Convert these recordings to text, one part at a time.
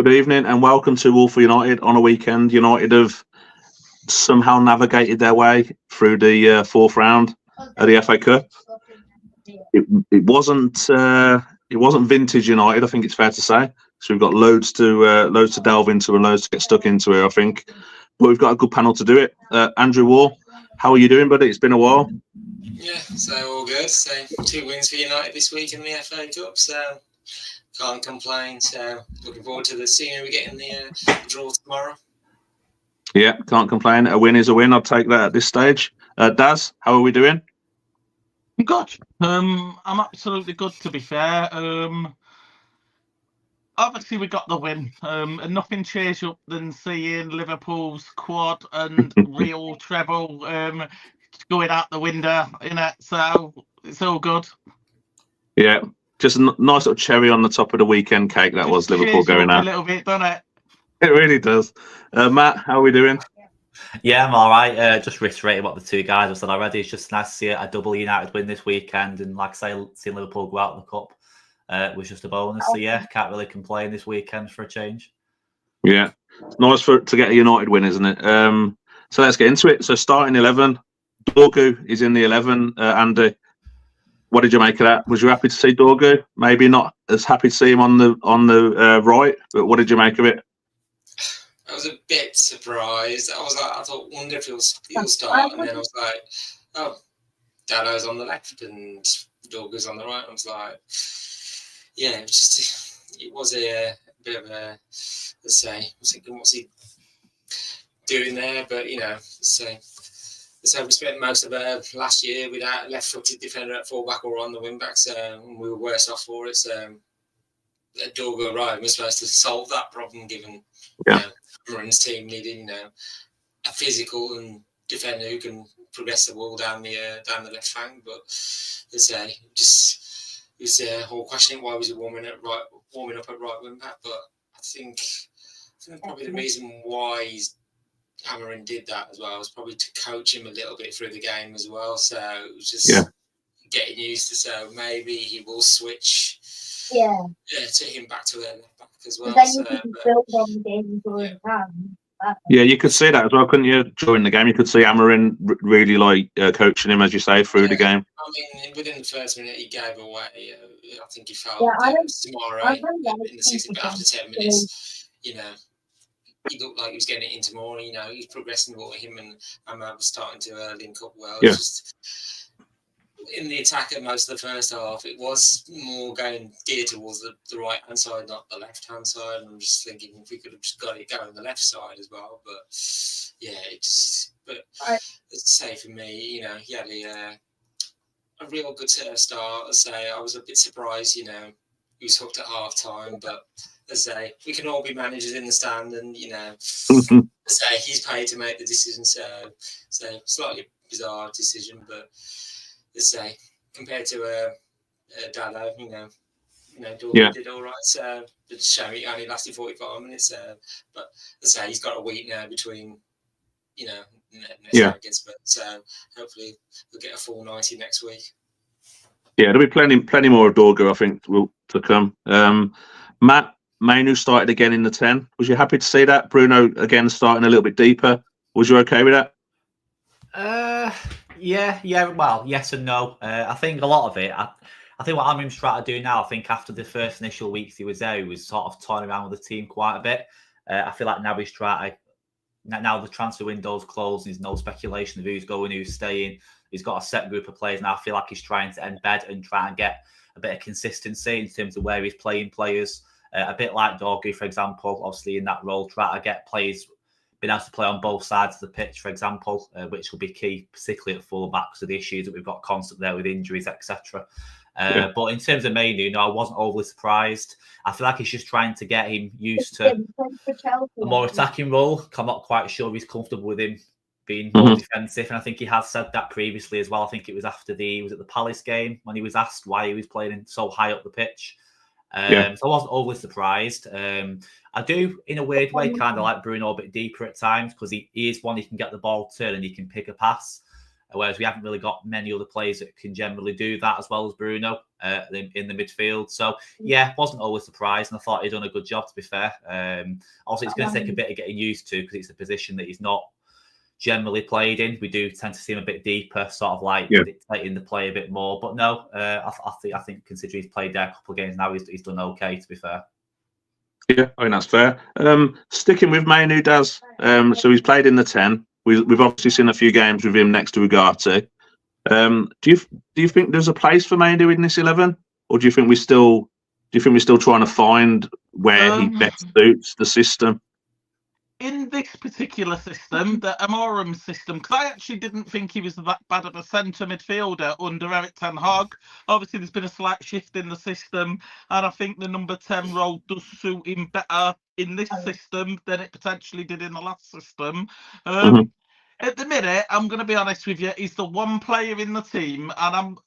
Good evening and welcome to All for United on a weekend. United have somehow navigated their way through the fourth round of the FA Cup. It wasn't vintage United, I think it's fair to say. So we've got loads to delve into and loads to get stuck into here, I think. But we've got a good panel to do it. Andrew Wall, how are you doing, buddy? It's been a while. Yeah, so all good. So 2 wins for United this week in the FA Cup. So can't complain. So looking forward to the scenery we get in the draw tomorrow. Yeah, can't complain. A win is a win. I'll take that at this stage. Daz, how are we doing? Good. I'm absolutely good, to be fair. Obviously, we got the win. And nothing cheers you up than seeing Liverpool's quad and real treble going out the window, innit? So it's all good. Yeah, just a nice little cherry on the top of the weekend cake. That was Liverpool going out a little bit, doesn't it? It really does. Matt, how are we doing? Yeah, I'm all right. Just reiterating what the two guys have said already. It's just nice to see a double United win this weekend, and like I say, seeing Liverpool go out in the cup was just a bonus. So yeah, can't really complain this weekend for a change. Yeah, nice to get a United win, isn't it? So let's get into it. So starting 11, Dorgu is in the 11. Andy, what did you make of that? Was you happy to see Dorgu? Maybe not as happy to see him on the right, but what did you make of it? I was a bit surprised. I thought, wonder if he'll start, and then I was like, oh, Dallo's on the left and Dorgu's on the right. I was like, yeah, it was a bit of a, let's say, I was thinking, what's he doing there? But so we spent most of last year without a left-footed defender at fullback or on the wing-back, so we were worse off for it. So Dorgu arrived, we're supposed to solve that problem, given Cameron's team needing a physical and defender who can progress the ball down the left flank. But let's say it was a whole question, why was he warming up at right wing back? But I think probably the reason why Cameron did that as well was probably to coach him a little bit through the game as well. So it was just getting used to. So maybe he will switch. To him back to their left back as well. Yeah, you could see that as well, couldn't you? During the game, you could see Amarin really coaching him, as you say, through the game. I mean, within the first minute, he gave away. I think he felt tomorrow in the 60, but after 10 minutes, he looked like he was getting it into more. He was progressing well. Him and Amar was starting to link up well. Yeah. Just in the attack at most of the first half, it was more geared towards the right hand side, not the left hand side. And I'm just thinking if we could have just got it going the left side as well. But yeah, but as I say, for me, he had a real good start. As I say, I was a bit surprised, he was hooked at half time, but as I say, we can all be managers in the stand, and as I say, he's paid to make the decision. So slightly bizarre decision, but let's say compared to Dallo, Dorgu did all right. So it's a shame it only lasted 45 minutes. But let's say he's got a week now between, next game against Spurs. So hopefully we'll get a full 90 next week. Yeah, there'll be plenty more of Dorgu, I think, to come. Matt, Mainu started again in the 10. Was you happy to see that? Bruno again starting a little bit deeper. Was you okay with that? Yeah. Well, yes and no. I think a lot of it. I think what Amrim's trying to do now. I think after the first initial weeks he was there, he was sort of toying around with the team quite a bit. I feel like now he's trying to. Now the transfer window's closed. There's no speculation of who's going, who's staying. He's got a set group of players now. I feel like he's trying to embed and try and get a bit of consistency in terms of where he's playing players. A bit like Dorgu, for example, obviously in that role, try to get players being able to play on both sides of the pitch, for example, which will be key, particularly at fullback, because of the issues that we've got constant there with injuries, etc. But in terms of Mainu, I wasn't overly surprised. I feel like he's just trying to get him used to a more attacking role. I'm not quite sure he's comfortable with him being more defensive, and I think he has said that previously as well. I think it was after was at the Palace game when he was asked why he was playing so high up the pitch. So I wasn't overly surprised. I do, in a weird way, kind of like Bruno a bit deeper at times, because he is one, he can get the ball turned and he can pick a pass. whereas we haven't really got many other players that can generally do that as well as Bruno in the midfield. So yeah, wasn't always surprised, and I thought he'd done a good job, to be fair. Also, it's going to take a bit of getting used to, because it's a position that he's not generally played in. We do tend to see him a bit deeper, sort of like dictating the play a bit more. But no, I think considering he's played there a couple of games now, he's done okay, to be fair. Yeah, I think that's fair. Sticking with Mainu, Daz. So he's played in the 10. We've obviously seen a few games with him next to Ugarte. Do you think there's a place for Mainu in this 11, or do you think we're still trying to find where he best suits the system? In this particular system, the Amorim system, because I actually didn't think he was that bad of a centre midfielder under Eric Ten Hag. Obviously, there's been a slight shift in the system, and I think the number 10 role does suit him better in this system than it potentially did in the last system. At the minute, I'm going to be honest with you, he's the one player in the team, and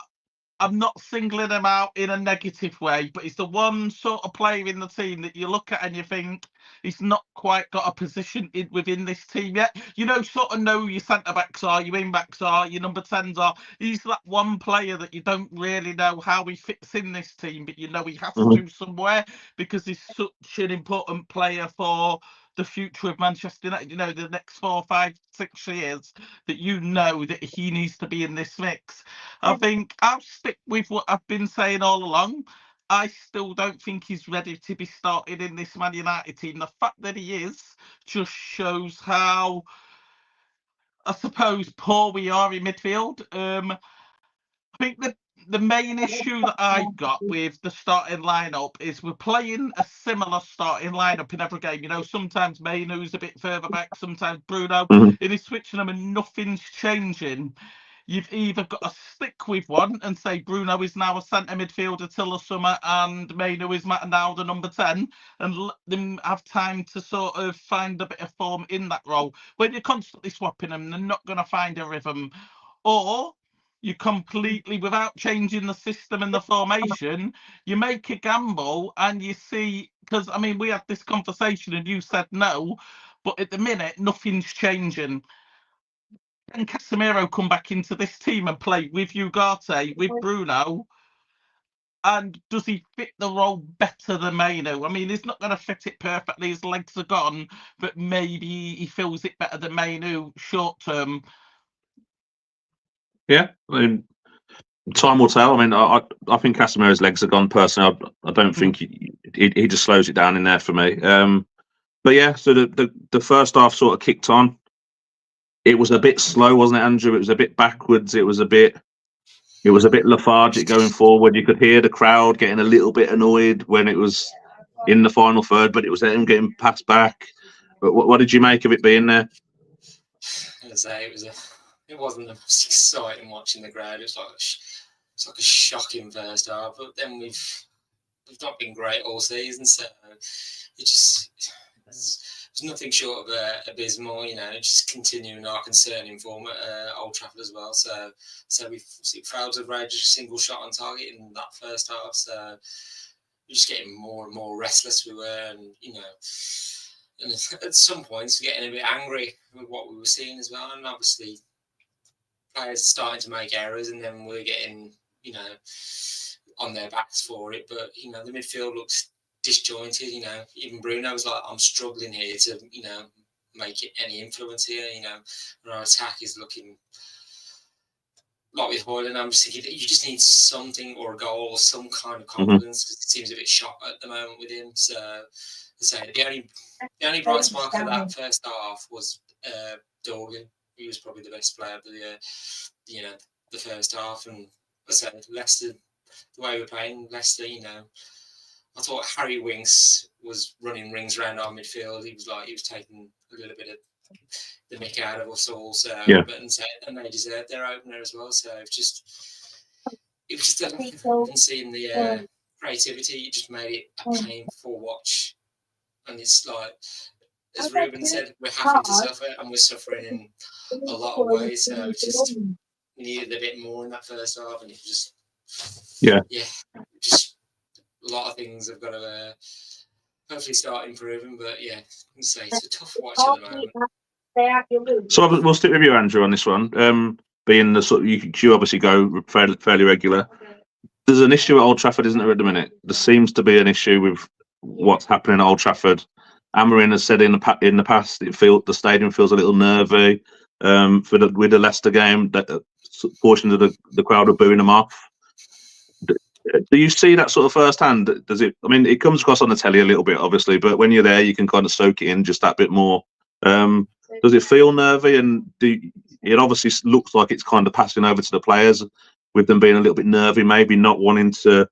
I'm not singling him out in a negative way, but he's the one sort of player in the team that you look at and you think he's not quite got a position within this team yet. You know, sort of know your centre-backs are, your wing-backs are, your number 10s are. He's that one player that you don't really know how he fits in this team, but you know he has to somewhere, because he's such an important player for the future of Manchester United, you know, the next 4, 5, 6 years, that you know that he needs to be in this mix. I think I'll stick with what I've been saying all along. I still don't think he's ready to be started in this Man United team. The fact that he is just shows how, I suppose, poor we are in midfield. I think the main issue that I've got with the starting lineup is we're playing a similar starting lineup in every game. You know, sometimes Mainu's a bit further back, sometimes Bruno. It is switching them and nothing's changing. You've either got to stick with one and say Bruno is now a centre midfielder till the summer and Mainu is now the number 10, and let them have time to sort of find a bit of form in that role. When you're constantly swapping them, they're not going to find a rhythm. Or you completely, without changing the system and the formation, you make a gamble and you see, because I mean, we had this conversation and you said no, but at the minute, nothing's changing. Can Casemiro come back into this team and play with Ugarte, with Bruno? And does he fit the role better than Mainu? I mean, he's not going to fit it perfectly. His legs are gone, but maybe he feels it better than Mainu short term. Yeah, I mean, time will tell. I mean, I think Casemiro's legs are gone. Personally, I don't think he just slows it down in there for me. But yeah, so the first half sort of kicked on. It was a bit slow, wasn't it, Andrew? It was a bit backwards. It was a bit lethargic going forward. You could hear the crowd getting a little bit annoyed when it was in the final third, but it was them getting passed back. But what did you make of it being there? It wasn't the most exciting watching the crowd. It's like a shocking first half, but then we've not been great all season, so it's nothing short of abysmal. You know, just continuing our concerning form at Old Trafford as well. So we failed to register a single shot on target in that first half. So we're just getting more and more restless. We were, and you know. And at some points, we're getting a bit angry with what we were seeing as well. And obviously, players are starting to make errors, and then we're getting, you know, on their backs for it. But, you know, the midfield looks disjointed. You know, even Bruno was like, I'm struggling here to, you know, make it any influence here. You know, and our attack is looking like with Hoyland. I'm just thinking that you just need something or a goal or some kind of confidence, because it seems a bit shot at the moment with him. So, the only bright spark of that first half was Dorgan. He was probably the best player of the first half. And I said, Leicester, the way we're playing Leicester, you know, I thought Harry Winks was running rings around our midfield. He was taking a little bit of the mick out of us all. So, and they deserved their opener as well. So it was just and seeing the creativity. It just made it a painful watch. And it's like, as Ruben said, we're having to suffer, and we're suffering in a lot of ways. So it's just needed a bit more in that first half, and it just just a lot of things have got to hopefully start improving. But yeah, it's a tough watch at the moment. So we'll stick with you, Andrew, on this one. being the sort of, you obviously go fairly regular. There's an issue at Old Trafford, isn't there, at the minute? There seems to be an issue with what's happening at Old Trafford. Amarin has said in the past, the stadium feels a little nervy. With the Leicester game, that portions of the crowd are booing them off. Do you see that sort of firsthand? Does it? I mean, it comes across on the telly a little bit, obviously, but when you're there, you can kind of soak it in just that bit more. Does it feel nervy? And it obviously looks like it's kind of passing over to the players, with them being a little bit nervy, maybe not wanting to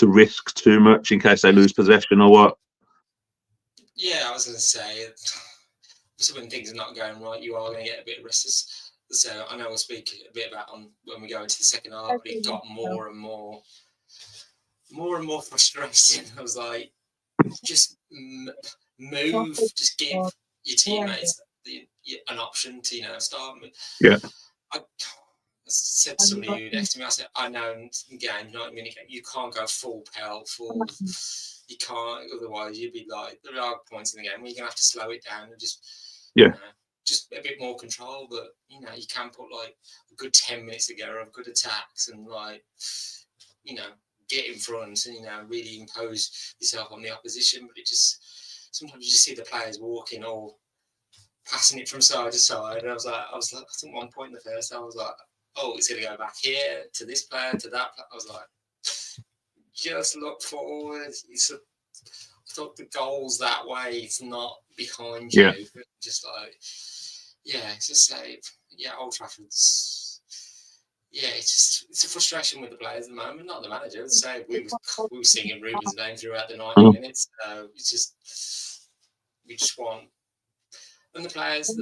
risk too much in case they lose possession or what. Yeah, I was going to say, so when things are not going right, you are going to get a bit restless. So I know we'll speak a bit about when we go into the second half, but it got more and more frustrating. I was like, just move, just give your teammates an option to, start. Yeah. I said to somebody who next to me, I said, I know in game, 90 minute game, you can't go full pelt, you can't, otherwise you'd be like, there are points in the game where you're going to have to slow it down and just, just a bit more control. But, you can put like a good 10 minutes together of good attacks and like, get in front and, really impose yourself on the opposition. But it just, sometimes you just see the players walking or passing it from side to side. And I was like, I think one point in the first, I was like, oh, it's going to go back here to this player, to that player. I was like, just look forward. I thought the goal's that way. It's not behind you. Just like, it's just say, Old Trafford's, it's a frustration with the players at the moment, not the manager. I'd say we were singing Ruben's name throughout the 90 minutes. It's just, we just want, and the players,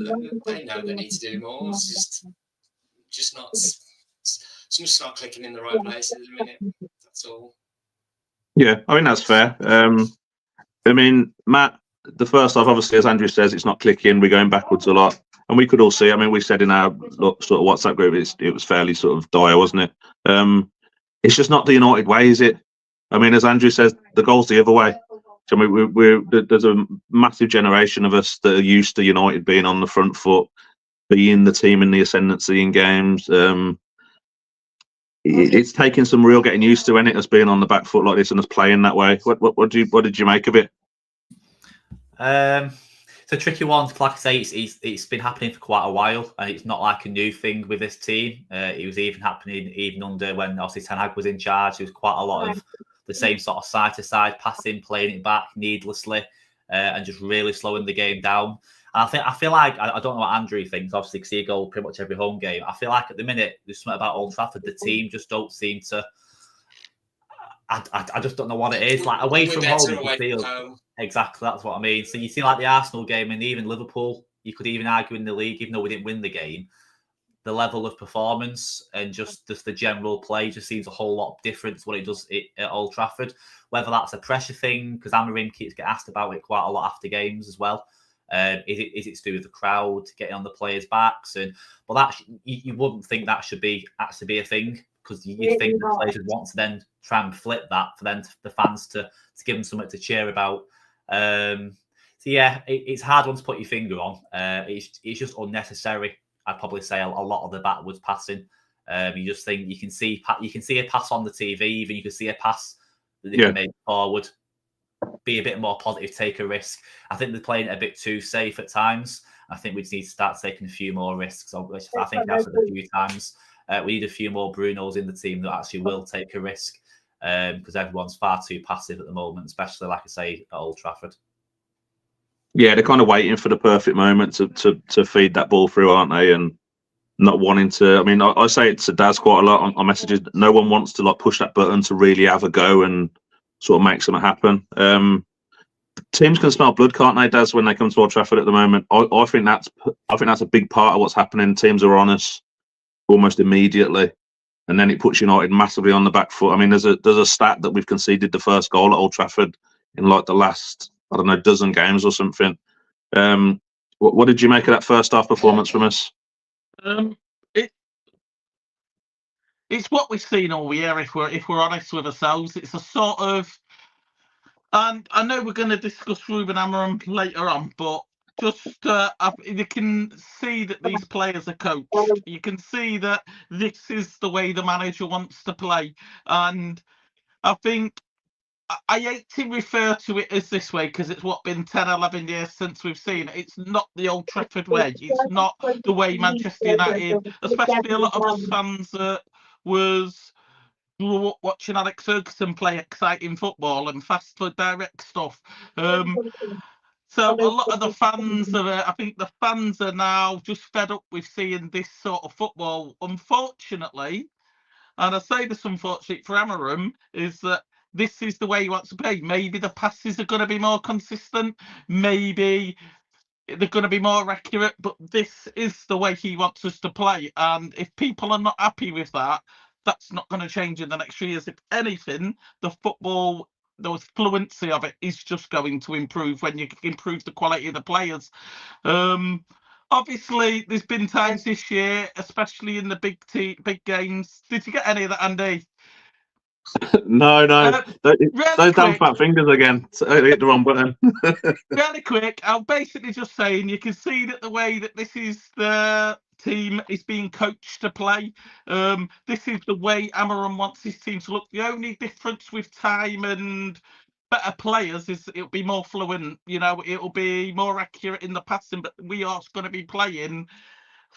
they know they need to do more. It's just not clicking in the right places at the minute. That's all. Yeah, I mean that's fair. I mean, Matt, the first half, obviously, as Andrew says, it's not clicking. We're going backwards a lot, and we could all see. I mean, we said in our sort of WhatsApp group, it was fairly sort of dire, wasn't it? It's just not the United way, is it? I mean, as Andrew says, the goal's the other way. So there's a massive generation of us that are used to United being on the front foot, being the team in the ascendancy in games. It's taking some real getting used to, and it, as being on the back foot like this and us playing that way. What did you make of it? It's a tricky one. Like I say, it's been happening for quite a while, and it's not like a new thing with this team. It was even happening even under when obviously Ten Hag was in charge. There was quite a lot of the same sort of side-to-side passing, playing it back needlessly, and just really slowing the game down. And I feel like, I don't know what Andrew thinks, obviously, because he goal pretty much every home game. I feel like at the minute, there's something about Old Trafford, the team just don't seem to, I just don't know what it is. Like, away from home, exactly, that's what I mean. So you see like the Arsenal game and even Liverpool, you could even argue in the league, even though we didn't win the game, the level of performance and just the general play just seems a whole lot different to what it does at Old Trafford. Whether that's a pressure thing, because Amarin keeps getting asked about it quite a lot after games as well. Is it to do with the crowd getting on the players' backs? But that you wouldn't think that should actually be a thing, because you think the players would want to then try and flip that for then the fans to give them something to cheer about. It's a hard one to put your finger on. It's just unnecessary. I'd probably say a lot of the backwards passing. You just think you can see a pass on the TV, even you can see a pass that they can make forward. Be a bit more positive, take a risk. I think they're playing it a bit too safe at times. I think we just need to start taking a few more risks. Which I think that's a few times. We need a few more Brunos in the team that actually will take a risk, because everyone's far too passive at the moment, especially, like I say, at Old Trafford. Yeah, they're kind of waiting for the perfect moment to feed that ball through, aren't they? And not wanting to. I mean, I say it to Daz quite a lot on messages. No one wants to like push that button to really have a go and sort of make something happen. Teams can smell blood, can't they, Daz, when they come to Old Trafford at the moment? I think that's a big part of what's happening. Teams are on us almost immediately, and then it puts United massively on the back foot. I mean, there's a stat that we've conceded the first goal at Old Trafford in like the last, I don't know, dozen games or something. What did you make of that first half performance from us? It's what we've seen all year. If we're honest with ourselves, it's a sort of, and I know we're going to discuss Ruben Amorim later on, but you can see that these players are coached. You can see that this is the way the manager wants to play, and I think I hate to refer to it as this way because it's been 10, 11 years since we've seen it. It's not the Old Trafford way. It's not the way Manchester United, especially a lot of us fans that grew up watching Alex Ferguson play exciting football and fast for direct stuff. So a lot of the fans I think the fans are now just fed up with seeing this sort of football. Unfortunately, and I say this unfortunately for Amarim, is that this is the way he wants to play. Maybe the passes are going to be more consistent. Maybe they're going to be more accurate. But this is the way he wants us to play. And if people are not happy with that, that's not going to change in the next 3 years. If anything, the football, the fluency of it is just going to improve when you improve the quality of the players. Obviously, there's been times this year, especially in the big games. Did you get any of that, Andy? No. Really Those damn quick, fat fingers again. I hit the wrong button. really quick. I'm basically just saying you can see that the way that this is the team is being coached to play. This is the way Amarim wants his team to look. The only difference with time and better players is it'll be more fluent. You know, it'll be more accurate in the passing. But we are going to be playing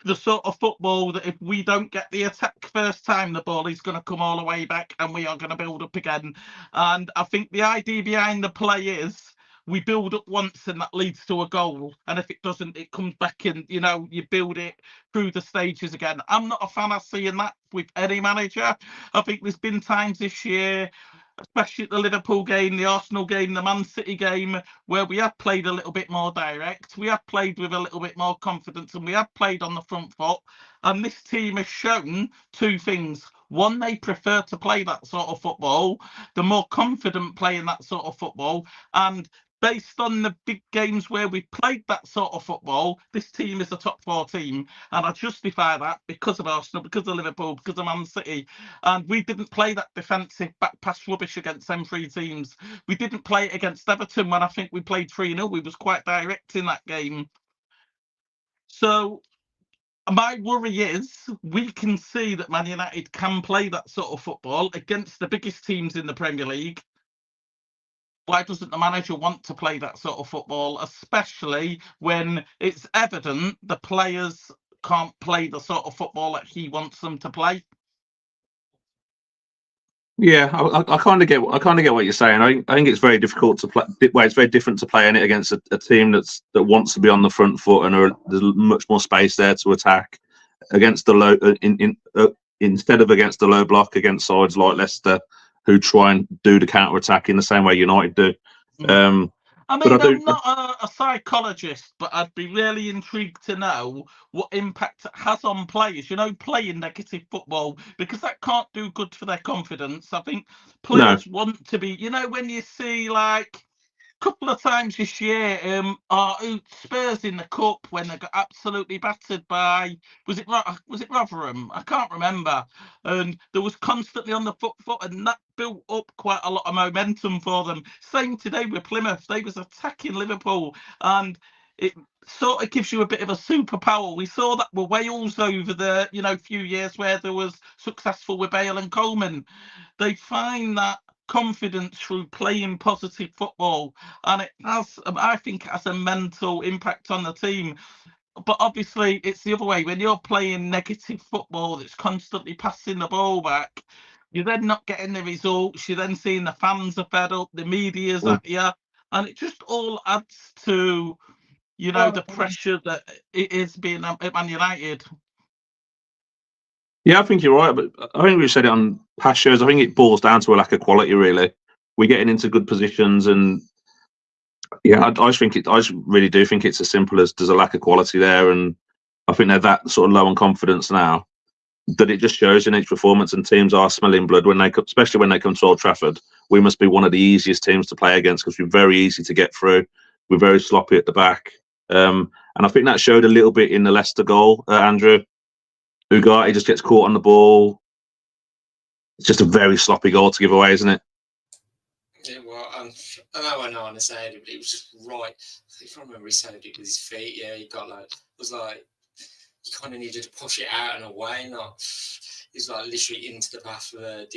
the sort of football that if we don't get the attack first time, the ball is going to come all the way back and we are going to build up again. And I think the idea behind the play is we build up once and that leads to a goal. And if it doesn't, it comes back and, you know, you build it through the stages again. I'm not a fan of seeing that with any manager. I think there's been times this year, especially at the Liverpool game, the Arsenal game, the Man City game, where we have played a little bit more direct, we have played with a little bit more confidence, and we have played on the front foot. And this team has shown two things. One, they prefer to play that sort of football. They're more confident playing that sort of football. And based on the big games where we played that sort of football, this team is a top 4 team. And I justify that because of Arsenal, because of Liverpool, because of Man City. And we didn't play that defensive back pass rubbish against them 3 teams. We didn't play it against Everton when I think we played 3-0. We was quite direct in that game. So my worry is we can see that Man United can play that sort of football against the biggest teams in the Premier League. Why doesn't the manager want to play that sort of football, especially when it's evident the players can't play the sort of football that he wants them to play? Yeah, I kind of get what you're saying. I think it's very difficult to play. Well, it's very different to play in it against a team that wants to be on the front foot and there's much more space there to attack against the low instead of against the low block against sides like Leicester who try and do the counter attack in the same way United do. I mean, I'm not a psychologist, but I'd be really intrigued to know what impact it has on players, you know, playing negative football, because that can't do good for their confidence. I think players want to be, you know, when you see like a couple of times this year, Spurs in the cup when they got absolutely battered by, was it Rotherham? I can't remember. And there was constantly on the foot, and that built up quite a lot of momentum for them. Same today with Plymouth. They was attacking Liverpool, and it sort of gives you a bit of a superpower. We saw that with Wales over the, you know, few years where there was successful with Bale and Coleman. They find that confidence through playing positive football, and it has, I think, has a mental impact on the team. But obviously it's the other way. When you're playing negative football that's constantly passing the ball back, you're then not getting the results. You're then seeing the fans are fed up, the media's at you, and it just all adds to, you know, the pressure that it is being at Man United. Yeah, I think you're right, but I think we've said it on past shows. I think it boils down to a lack of quality, really. We're getting into good positions, and yeah, I really do think it's as simple as there's a lack of quality there, and I think they're that sort of low on confidence now that it just shows in each performance. And teams are smelling blood especially when they come to Old Trafford. We must be one of the easiest teams to play against because we're very easy to get through. We're very sloppy at the back, and I think that showed a little bit in the Leicester goal, Andrew. Ugarte just gets caught on the ball. It's just a very sloppy goal to give away, isn't it? Yeah, well, I know I know on the side, but it was just right. If I remember, he saved it with his feet. Yeah, he got like, it was like, you kind of needed to push it out and away, not. He's like literally into the path of a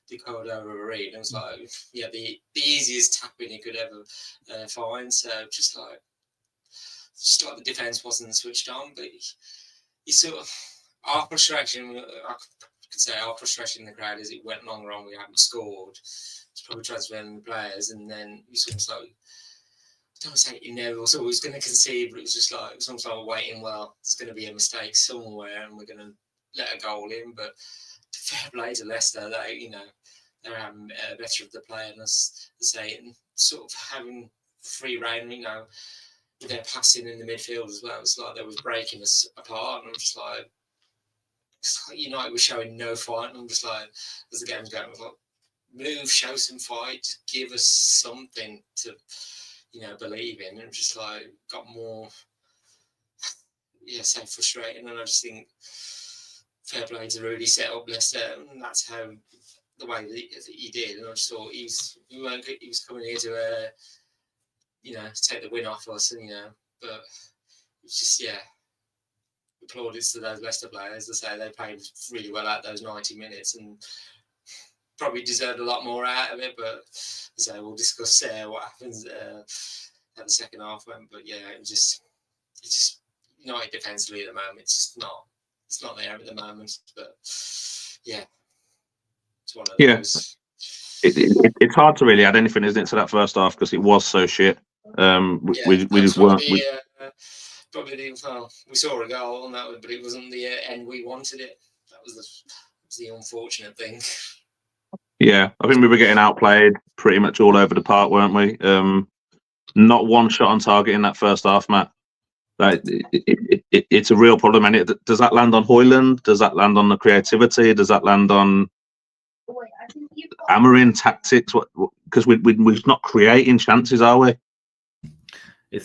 decode over a read. And it was like, yeah, the easiest tapping he could ever find. So just like the defense wasn't switched on, but he sort of, our frustration, I could say our frustration in the crowd is it went longer on, we hadn't scored. It's probably transferring the players, and then we sort of like, I don't say you know, was always going to concede, but it was just like, sometimes like waiting, well, there's going to be a mistake somewhere and we're going to let a goal in. But fair play to Leicester, they, you know, they're having better of the play, and as I say, and sort of having free rein, you know, with their passing in the midfield as well. It's like they was breaking us apart, and I'm just like, it's like United was showing no fight, and I'm just like, as the game's going, I was like, move, show some fight, give us something to, you know, believe in. And just like got more, yeah, so frustrating. And I just think fair play to Rudy, set up Leicester, and that's how the way that he did. And I just thought he was coming here to, you know, take the win off us, and you know, but it's just, yeah, plaudits to those Leicester players. As I say, they played really well out those 90 minutes and probably deserved a lot more out of it. But as I say, we'll discuss what happens at the second half. But yeah, it's just United defensively at the moment. It's not there at the moment. But yeah, it's one of those. It's hard to really add anything, isn't it, to that first half, because it was so shit. We just weren't. Probably we saw a goal, and but it wasn't the end we wanted it. That was the unfortunate thing. Yeah, I think we were getting outplayed pretty much all over the park, weren't we? Not one shot on target in that first half, Matt. Like, it's a real problem. And does that land on Højlund? Does that land on the creativity? Does that land on Amorim tactics? Because we're not creating chances, are we?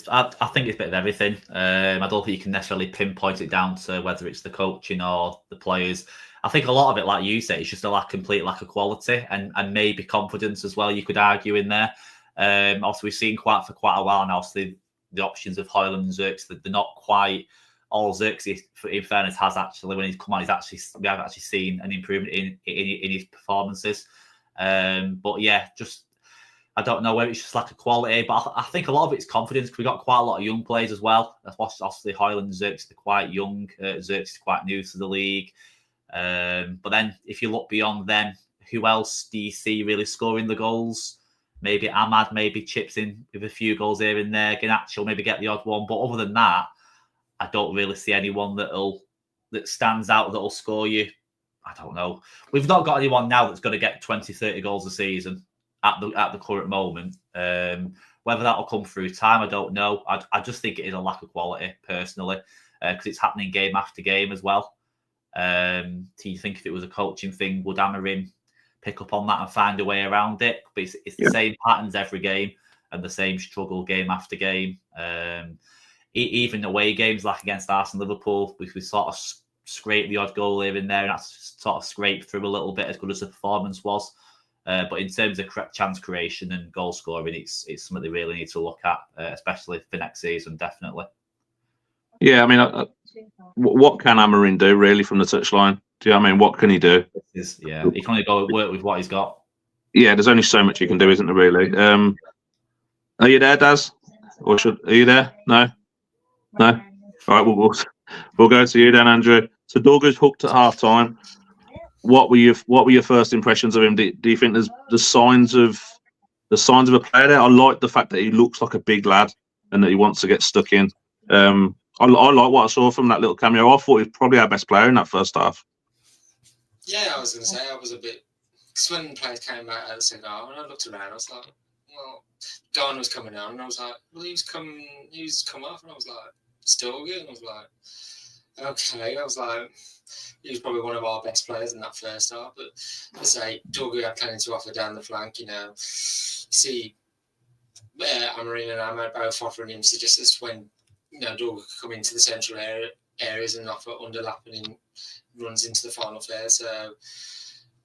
I think it's a bit of everything. I don't think you can necessarily pinpoint it down to whether it's the coaching or the players. I think a lot of it, like you say, it's just a complete lack of quality and maybe confidence as well, you could argue in there. Also, we've seen for quite a while now, so the options of Højlund and Xerxes, they're not quite all Xerxes, in fairness, has actually, when he's come on, we have actually seen an improvement in his performances. But yeah, just, I don't know whether it's just lack of quality, but I think a lot of it's confidence, because we've got quite a lot of young players as well. Obviously, Højlund and Xerxes are quite young. Xerxes is quite new to the league. But then if you look beyond them, who else do you see really scoring the goals? Maybe Ahmad maybe chips in with a few goals here and there. Garnacho maybe get the odd one. But other than that, I don't really see anyone that stands out that'll score you. I don't know. We've not got anyone now that's going to get 20, 30 goals a season at the current moment. Whether that'll come through time, I don't know. I just think it is a lack of quality, personally, because it's happening game after game as well. Do you think if it was a coaching thing, would Amorim pick up on that and find a way around it? But it's the same patterns every game and the same struggle game after game. Even away games like against Arsenal, Liverpool, we sort of scrape the odd goal here and there, and that's sort of scraped through a little bit, as good as the performance was. But in terms of chance creation and goal scoring, it's something they really need to look at, especially for next season, definitely. Yeah, I mean, what can Amorim do really from the touchline? Do you know what I mean? What can he do? He can only go work with what he's got. Yeah, there's only so much you can do, isn't there? Really. Are you there, Daz? Or are you there? No. All right, we'll go to you then, Andrew. So Dorgu's hooked at half time. What were your first impressions of him? Do you think there's the signs of a player there? I like the fact that he looks like a big lad and that he wants to get stuck in. I like what I saw from that little cameo. I thought he was probably our best player in that first half. Yeah, I was going to say, I was a bit, because when players came out at the second half, and I looked around, I was like, well, Garner was coming on, and I was like, well, he's come off, and I was like, still good, and I was like, okay, I was like, he was probably one of our best players in that first half, but I say, Dorgu had plenty to offer down the flank, you know, see, Amorim and Ahmad both offering him suggestions when, you know, Dorgu could come into the central areas and offer underlapping runs into the final third. So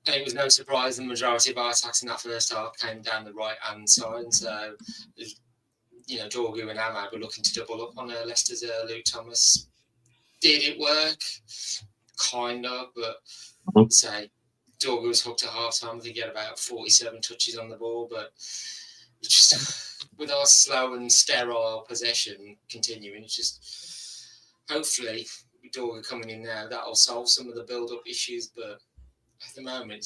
And it was no surprise the majority of our attacks in that first half came down the right-hand side. So, Dorgu and Ahmad were looking to double up on Leicester's Luke Thomas. Did it work? Kind of, but say Dorgu was hooked at half-time. I think he had about 47 touches on the ball, but just with our slow and sterile possession continuing, it's just hopefully with Dorgu coming in now, that'll solve some of the build-up issues, but at the moment,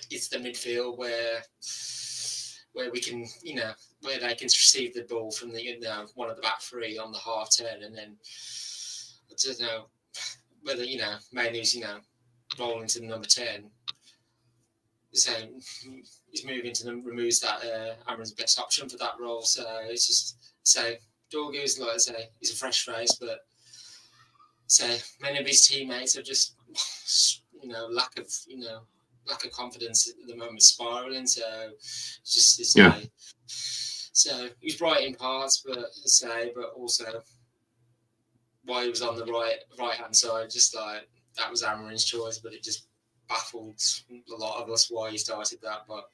it's the midfield where we can, where they can receive the ball from the one of the back three on the half 10, and then I don't know whether Mainu's rolling to the number 10. So he's moving to them, removes that Amron's best option for that role. So it's just Dorgu's like I say, he's a fresh face, but many of his teammates are just lack of confidence at the moment, spiraling. So it's just so he's bright in parts, but also while he was on the right hand side, just like that was Amarin's choice, but it just baffled a lot of us why he started that. But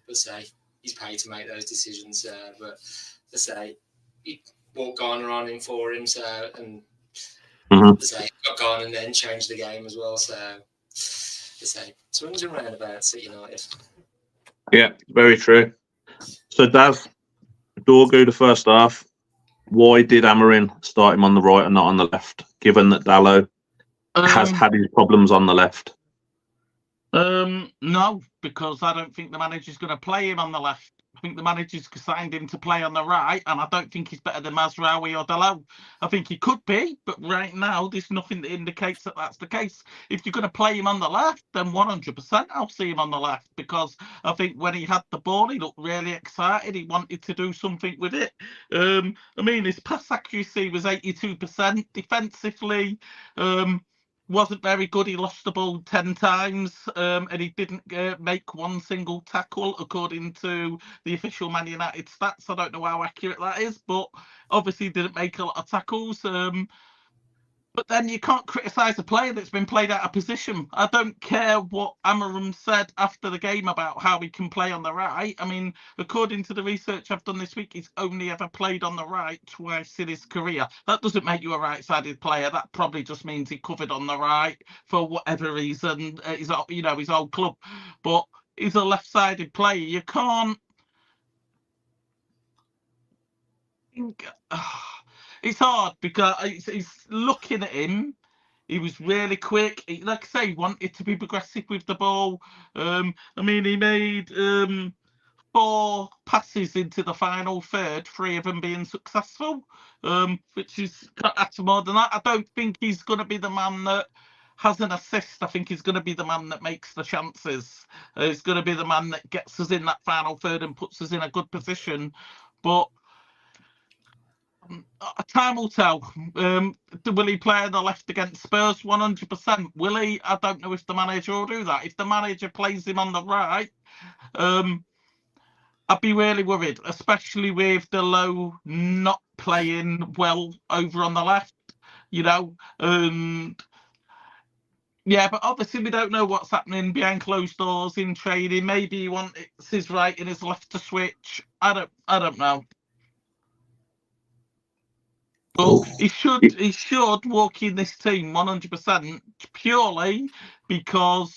he's paid to make those decisions. But he brought Garner on in for him, got Garner and then changed the game as well. So swings and roundabouts at United. Yeah, very true. So Daz, Dorgu the first half. Why did Amarin start him on the right and not on the left, given that Dalot has had his problems on the left? No, because I don't think the manager's going to play him on the left. I think the manager's signed him to play on the right, and I don't think he's better than Mazraoui or Dalot. I think he could be, but right now there's nothing that indicates that that's the case. If you're going to play him on the left, then 100% I'll see him on the left, because I think when he had the ball, he looked really excited. He wanted to do something with it. His pass accuracy was 82%. Defensively, wasn't very good. He lost the ball 10 times, and he didn't make one single tackle, according to the official Man United stats. I don't know how accurate that is, but obviously didn't make a lot of tackles. But then you can't criticise a player that's been played out of position. I don't care what Amarim said after the game about how he can play on the right. I mean, according to the research I've done this week, he's only ever played on the right twice in his career. That doesn't make you a right-sided player. That probably just means he covered on the right for whatever reason. His old club. But he's a left-sided player. You can't it's hard because he's looking at him. He was really quick. He wanted to be progressive with the ball. He made 4 passes into the final third, 3 of them being successful, which is that's more than that. I don't think he's going to be the man that has an assist. I think he's going to be the man that makes the chances. He's going to be the man that gets us in that final third and puts us in a good position. But time will tell. Will he play on the left against Spurs? 100%. Will he? I don't know if the manager will do that. If the manager plays him on the right, I'd be really worried, especially with Dalot not playing well over on the left, but obviously we don't know what's happening behind closed doors in training. Maybe he wants his right and his left to switch. I don't know. But he should walk in this team 100% purely because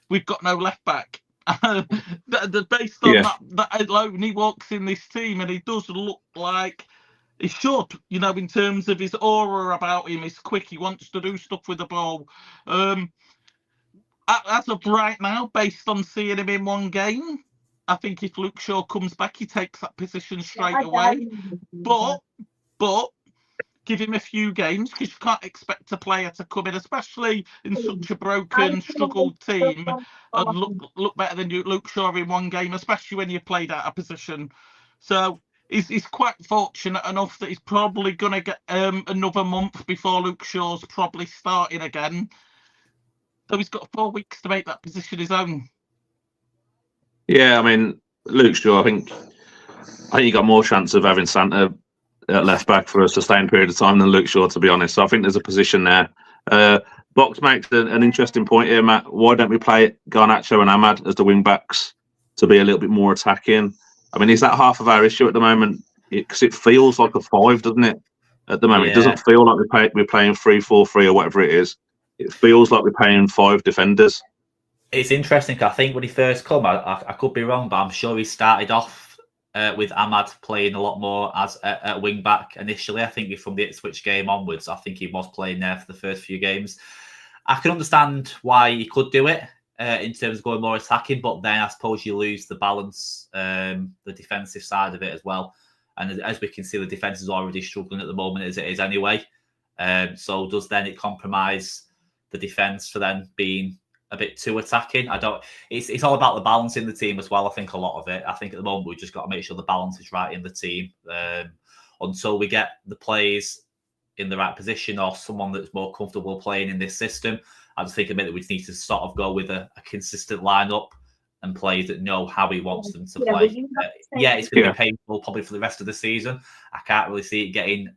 we've got no left back. Based on that alone, he walks in this team and he does look like he should, in terms of his aura about him. He's quick. He wants to do stuff with the ball. As of right now, based on seeing him in one game, I think if Luke Shaw comes back, he takes that position straight away. But give him a few games, because you can't expect a player to come in, especially in such a broken, struggled team, and look better than Luke Shaw in one game, especially when you've played out of position. So he's quite fortunate enough that he's probably going to get another month before Luke Shaw's probably starting again. So he's got 4 weeks to make that position his own. Yeah, Luke Shaw, I think you got more chance of having Santa at left back for a sustained period of time than Luke Shaw, to be honest. So I think there's a position there. Box makes an interesting point here, Matt. Why don't we play Garnacho and Ahmad as the wing backs to be a little bit more attacking? I mean, is that half of our issue at the moment? Because it feels like a 5, doesn't it? At the moment, it doesn't feel like we're playing 3-4-3 or whatever it is. It feels like we're playing 5 defenders. It's interesting. I think when he first come, I could be wrong, but I'm sure he started off with Ahmad playing a lot more as a wing back initially. I think from the Ipswich game onwards, I think he was playing there for the first few games. I can understand why he could do it in terms of going more attacking, but then I suppose you lose the balance, the defensive side of it as well. And as we can see, the defence is already struggling at the moment as it is anyway. So does then it compromise the defence for then being a bit too attacking? It's all about the balance in the team as well. I think a lot of it. I think at the moment we've just got to make sure the balance is right in the team until we get the players in the right position or someone that's more comfortable playing in this system. I just think a bit that we need to sort of go with a consistent lineup and players that know how he wants them to play. It's going to be painful probably for the rest of the season. I can't really see it getting.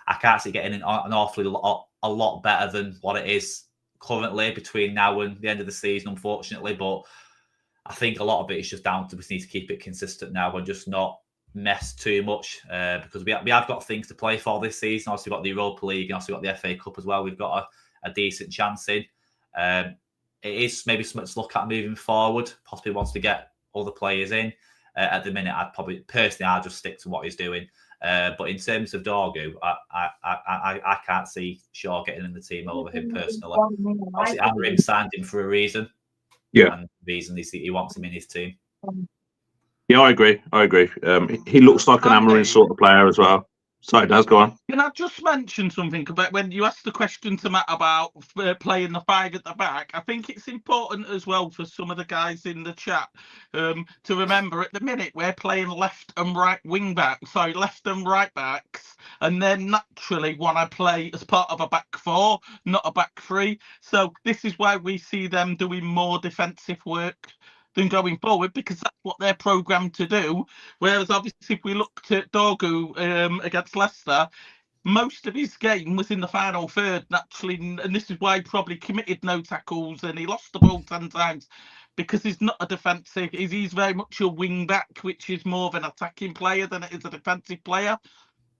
I can't see it getting an awfully a lot better than what it is currently between now and the end of the season, unfortunately. But I think a lot of it is just down to we need to keep it consistent now and just not mess too much because we have got things to play for this season. Obviously, we've got the Europa League and also got the FA Cup as well. We've got a decent chance in. It is maybe something to look at moving forward. Possibly wants to get all the players in. At the minute, I'd just stick to what he's doing. But in terms of Dorgu, I can't see Shaw getting in the team over him personally. Obviously, Amorim signed him for a reason. Yeah. And the reason is he wants him in his team. Yeah, I agree. He looks like an Amorim sort of player as well. Sorry, Daz, go on. Can I just mention something about when you asked the question to Matt about playing the 5 at the back? I think it's important as well for some of the guys in the chat to remember at the minute we're playing left and right wing backs, sorry, left and right backs, and then naturally want to play as part of a back 4, not a back 3. So this is why we see them doing more defensive work than going forward, because that's what they're programmed to do. Whereas obviously if we looked at Dorgu against Leicester, most of his game was in the final third naturally, and this is why he probably committed no tackles and he lost the ball 10 times, because he's not a defensive, he's very much a wing back, which is more of an attacking player than it is a defensive player.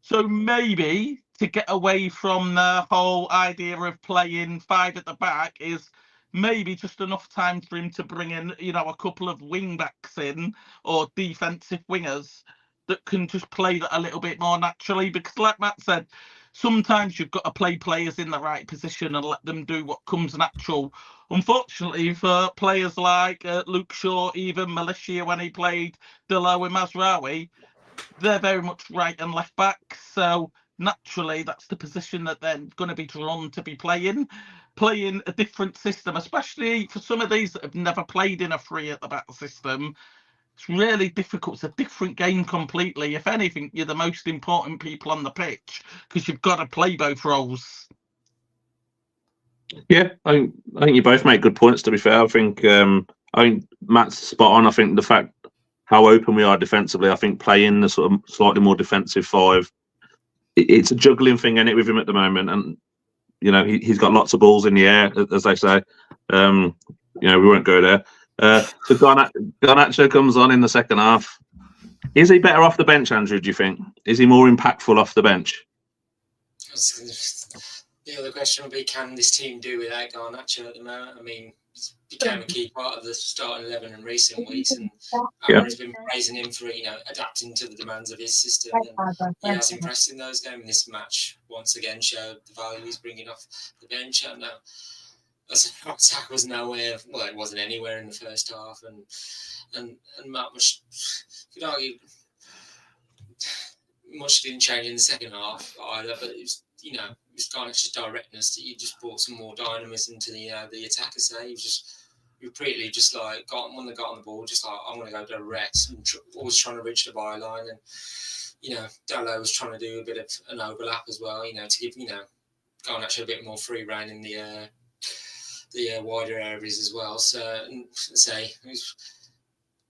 So maybe to get away from the whole idea of playing 5 at the back is maybe just enough time for him to bring in, a couple of wing backs in or defensive wingers that can just play that a little bit more naturally. Because like Matt said, sometimes you've got to play players in the right position and let them do what comes natural. Unfortunately for players like Luke Shaw, even Militia when he played Delo and Mazraoui, they're very much right and left back. So naturally, that's the position that they're going to be drawn to be playing a different system, especially for some of these that have never played in a 3 at the back system. It's really difficult. It's a different game completely. If anything, you're the most important people on the pitch because you've got to play both roles. Yeah, I think you both make good points. To be fair, I think Matt's spot on. I think the fact how open we are defensively, I think playing the sort of slightly more defensive 5, it's a juggling thing, isn't it, with him at the moment, and he's got lots of balls in the air, as they say. We won't go there. So Garnacho comes on in the second half. Is he better off the bench, Andrew, do you think? Is he more impactful off the bench? The other question would be, can this team do without Garnacho at the moment? I mean, he's become a key part of the starting 11 in recent weeks, and Amorim's been praising him for adapting to the demands of his system, and he has impressed in those games. And this match once again showed the value he's bringing off the bench. And attack was nowhere. Well, it wasn't anywhere in the first half, and Matt could argue much didn't change in the second half either. But it was it was kind of just directness that you just brought some more dynamism to the attacker. Say you repeatedly just like when they got on the ball, just like I'm going to go direct and always trying to reach the byline, and Dalot was trying to do a bit of an overlap as well, to give Garnacho a bit more free rein in the wider areas as well. So say it was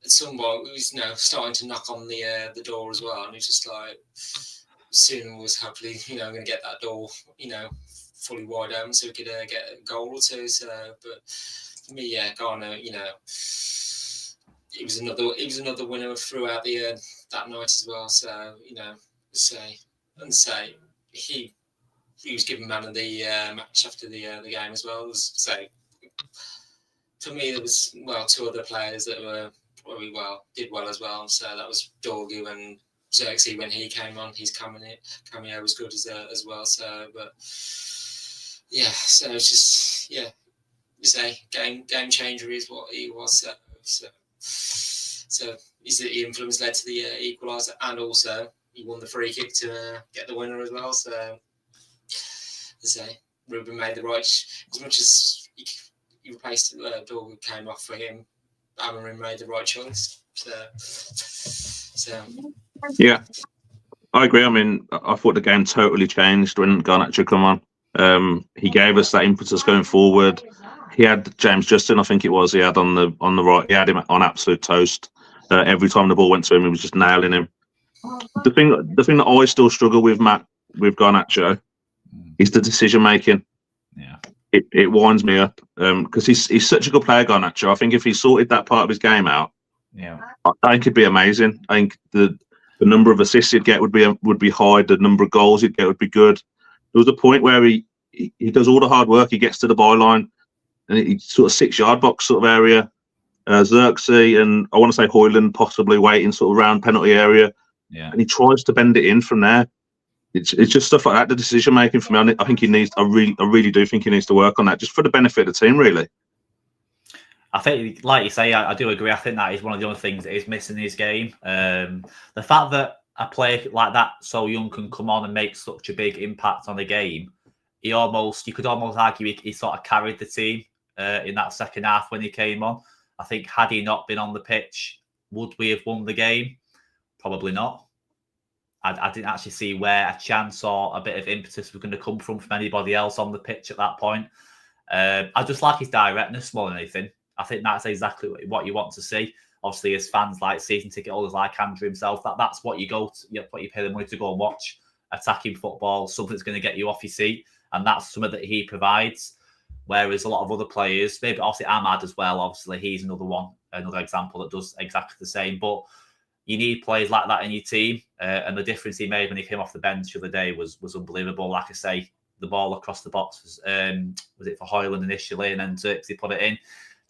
at some point it was starting to knock on the door as well, and it's just like soon was hopefully going to get that door fully wide open so we could get a goal or two. So, but for me, yeah, Garner, he was another winner throughout the that night as well. So, say he was given man of the match after the game as well. For me, there was two other players that were probably did well as well. So that was Dorgu and Xerxes when he came on. His cameo was good as well. So, but yeah, so it's just game changer is what he was. So the influence led to the equaliser, and also he won the free kick to get the winner as well. So, Ruben made the right, as much as he replaced Dorgu came off for him. Amarin made the right choice. So yeah, I agree. I mean, I thought the game totally changed when Garnacho come on. He gave us that impetus going forward. He had James Justin, I think it was. He had on the right. He had him on absolute toast. Every time the ball went to him, he was just nailing him. The thing that I still struggle with, Matt, with Garnacho, is the decision making. Yeah, it winds me up because he's such a good player, Garnacho. I think if he sorted that part of his game out, yeah, I think it'd be amazing. I think the number of assists he'd get would be high. The number of goals he'd get would be good. There was a point where he does all the hard work. He gets to the byline and he sort of 6-yard box sort of area. Xerxes and I want to say Hoyland possibly waiting sort of around penalty area. Yeah, and he tries to bend it in from there. It's just stuff like that. The decision making for me, I think he needs. I really do think he needs to work on that, just for the benefit of the team, really. I think, like you say, I do agree. I think that is one of the other things that is missing in his game. The fact that a player like that so young can come on and make such a big impact on the game, you could almost argue he sort of carried the team in that second half when he came on. I think had he not been on the pitch, would we have won the game? Probably not. I didn't actually see where a chance or a bit of impetus was going to come from anybody else on the pitch at that point. I just like his directness more than anything. I think that's exactly what you want to see. Obviously, as fans, like season ticket holders like Andrew himself, that's what you go to, what you pay the money to go and watch. Attacking football, something that's going to get you off your seat, and that's something that he provides. Whereas a lot of other players, maybe obviously Ahmad as well, obviously he's another example that does exactly the same. But you need players like that in your team, and the difference he made when he came off the bench the other day was unbelievable. Like I say, the ball across the box was it for Hoyland initially, and then Xerxes put it in.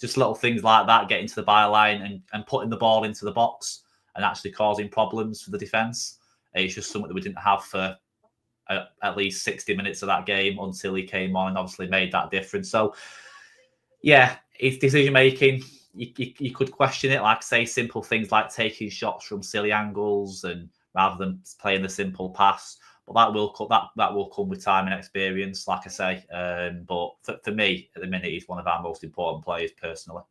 Just little things like that, getting to the byline and putting the ball into the box and actually causing problems for the defence. It's just something that we didn't have for at least 60 minutes of that game until he came on and obviously made that difference. So, yeah, his decision-making, you could question it, like say simple things like taking shots from silly angles and rather than playing the simple pass. But that will come with time and experience, like I say. But for me, at the minute, he's one of our most important players personally.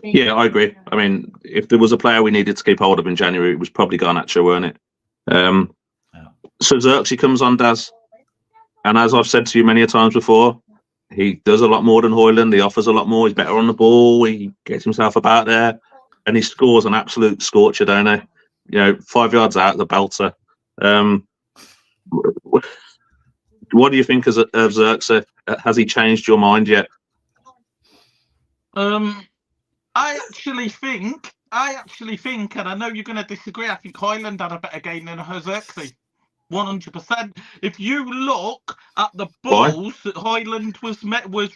Yeah, I agree. I mean, if there was a player we needed to keep hold of in January, it was probably Garnacho, weren't it? So Xerxes comes on, Daz. And as I've said to you many a times before, he does a lot more than Hoyland. He offers a lot more. He's better on the ball. He gets himself about there. And he scores an absolute scorcher, don't he? 5 yards out, the belter. What do you think of Xerxes? Has he changed your mind yet? I actually think, and I know you're going to disagree, I think Hoyland had a better game than Xerxes. 100%. If you look at the balls that Hoyland was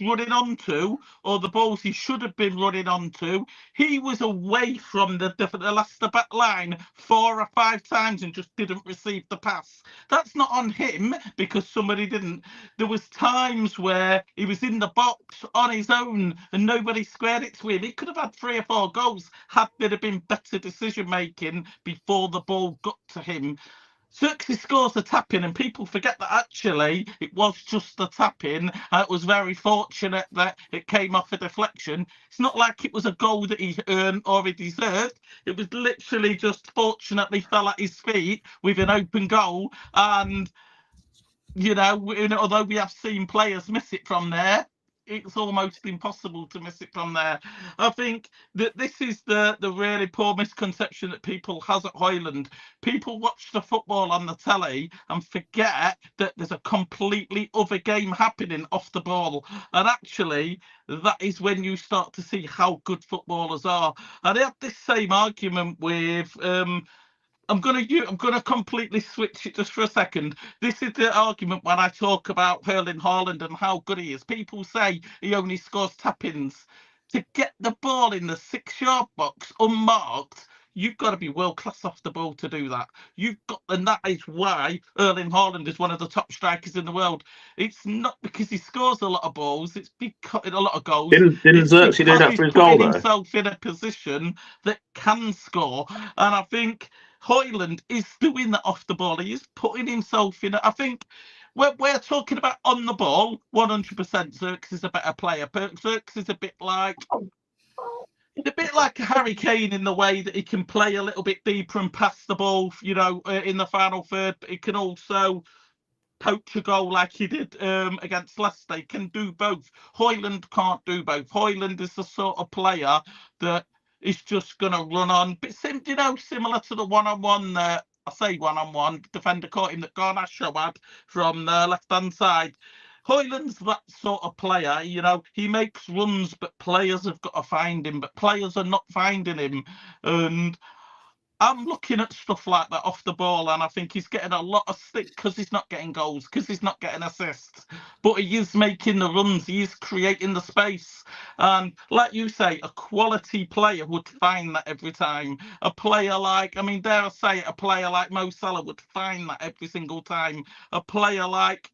running onto, or the balls he should have been running onto, he was away from the Leicester back line 4 or 5 times and just didn't receive the pass. That's not on him because somebody didn't. There was times where he was in the box on his own and nobody squared it to him. He could have had 3 or 4 goals had there been better decision making before the ball got to him. Xerxes scores a tap-in and people forget that actually it was just a tap-in. It was very fortunate that it came off a deflection. It's not like it was a goal that he earned or he deserved. It was literally just fortunately fell at his feet with an open goal. And, although we have seen players miss it from there, it's almost impossible to miss it from there. I think that this is the really poor misconception that people has at Hoyland. People watch the football on the telly and forget that there's a completely other game happening off the ball. And actually, that is when you start to see how good footballers are. And I had this same argument with I'm gonna completely switch it just for a second. This is the argument when I talk about Erling Haaland and how good he is. People say he only scores tap-ins. To get the ball in the 6-yard box unmarked, you've got to be world class off the ball to do that. And that is why Erling Haaland is one of the top strikers in the world. It's not because he scores a lot of balls. It's because a lot of goals. Didn't Xerxes do that for his goal though? Himself in a position that can score, and I think Hoyland is doing that off the ball. He is putting himself in it. I think we're talking about on the ball, 100% Xerxes is a better player. Xerxes is a bit like a Harry Kane in the way that he can play a little bit deeper and pass the ball, in the final third, but he can also poach a goal like he did against Leicester. He can do both. Hoyland can't do both. Hoyland is the sort of player that is just going to run on. But similar to the one-on-one, I say one-on-one, defender caught him that Garnacho had from the left-hand side. Hoyland's that sort of player, he makes runs, but players have got to find him, but players are not finding him. And I'm looking at stuff like that off the ball, and I think he's getting a lot of stick because he's not getting goals, because he's not getting assists. But he is making the runs, he is creating the space. And like you say, a quality player would find that every time. A player like, dare I say it, a player like Mo Salah would find that every single time. A player like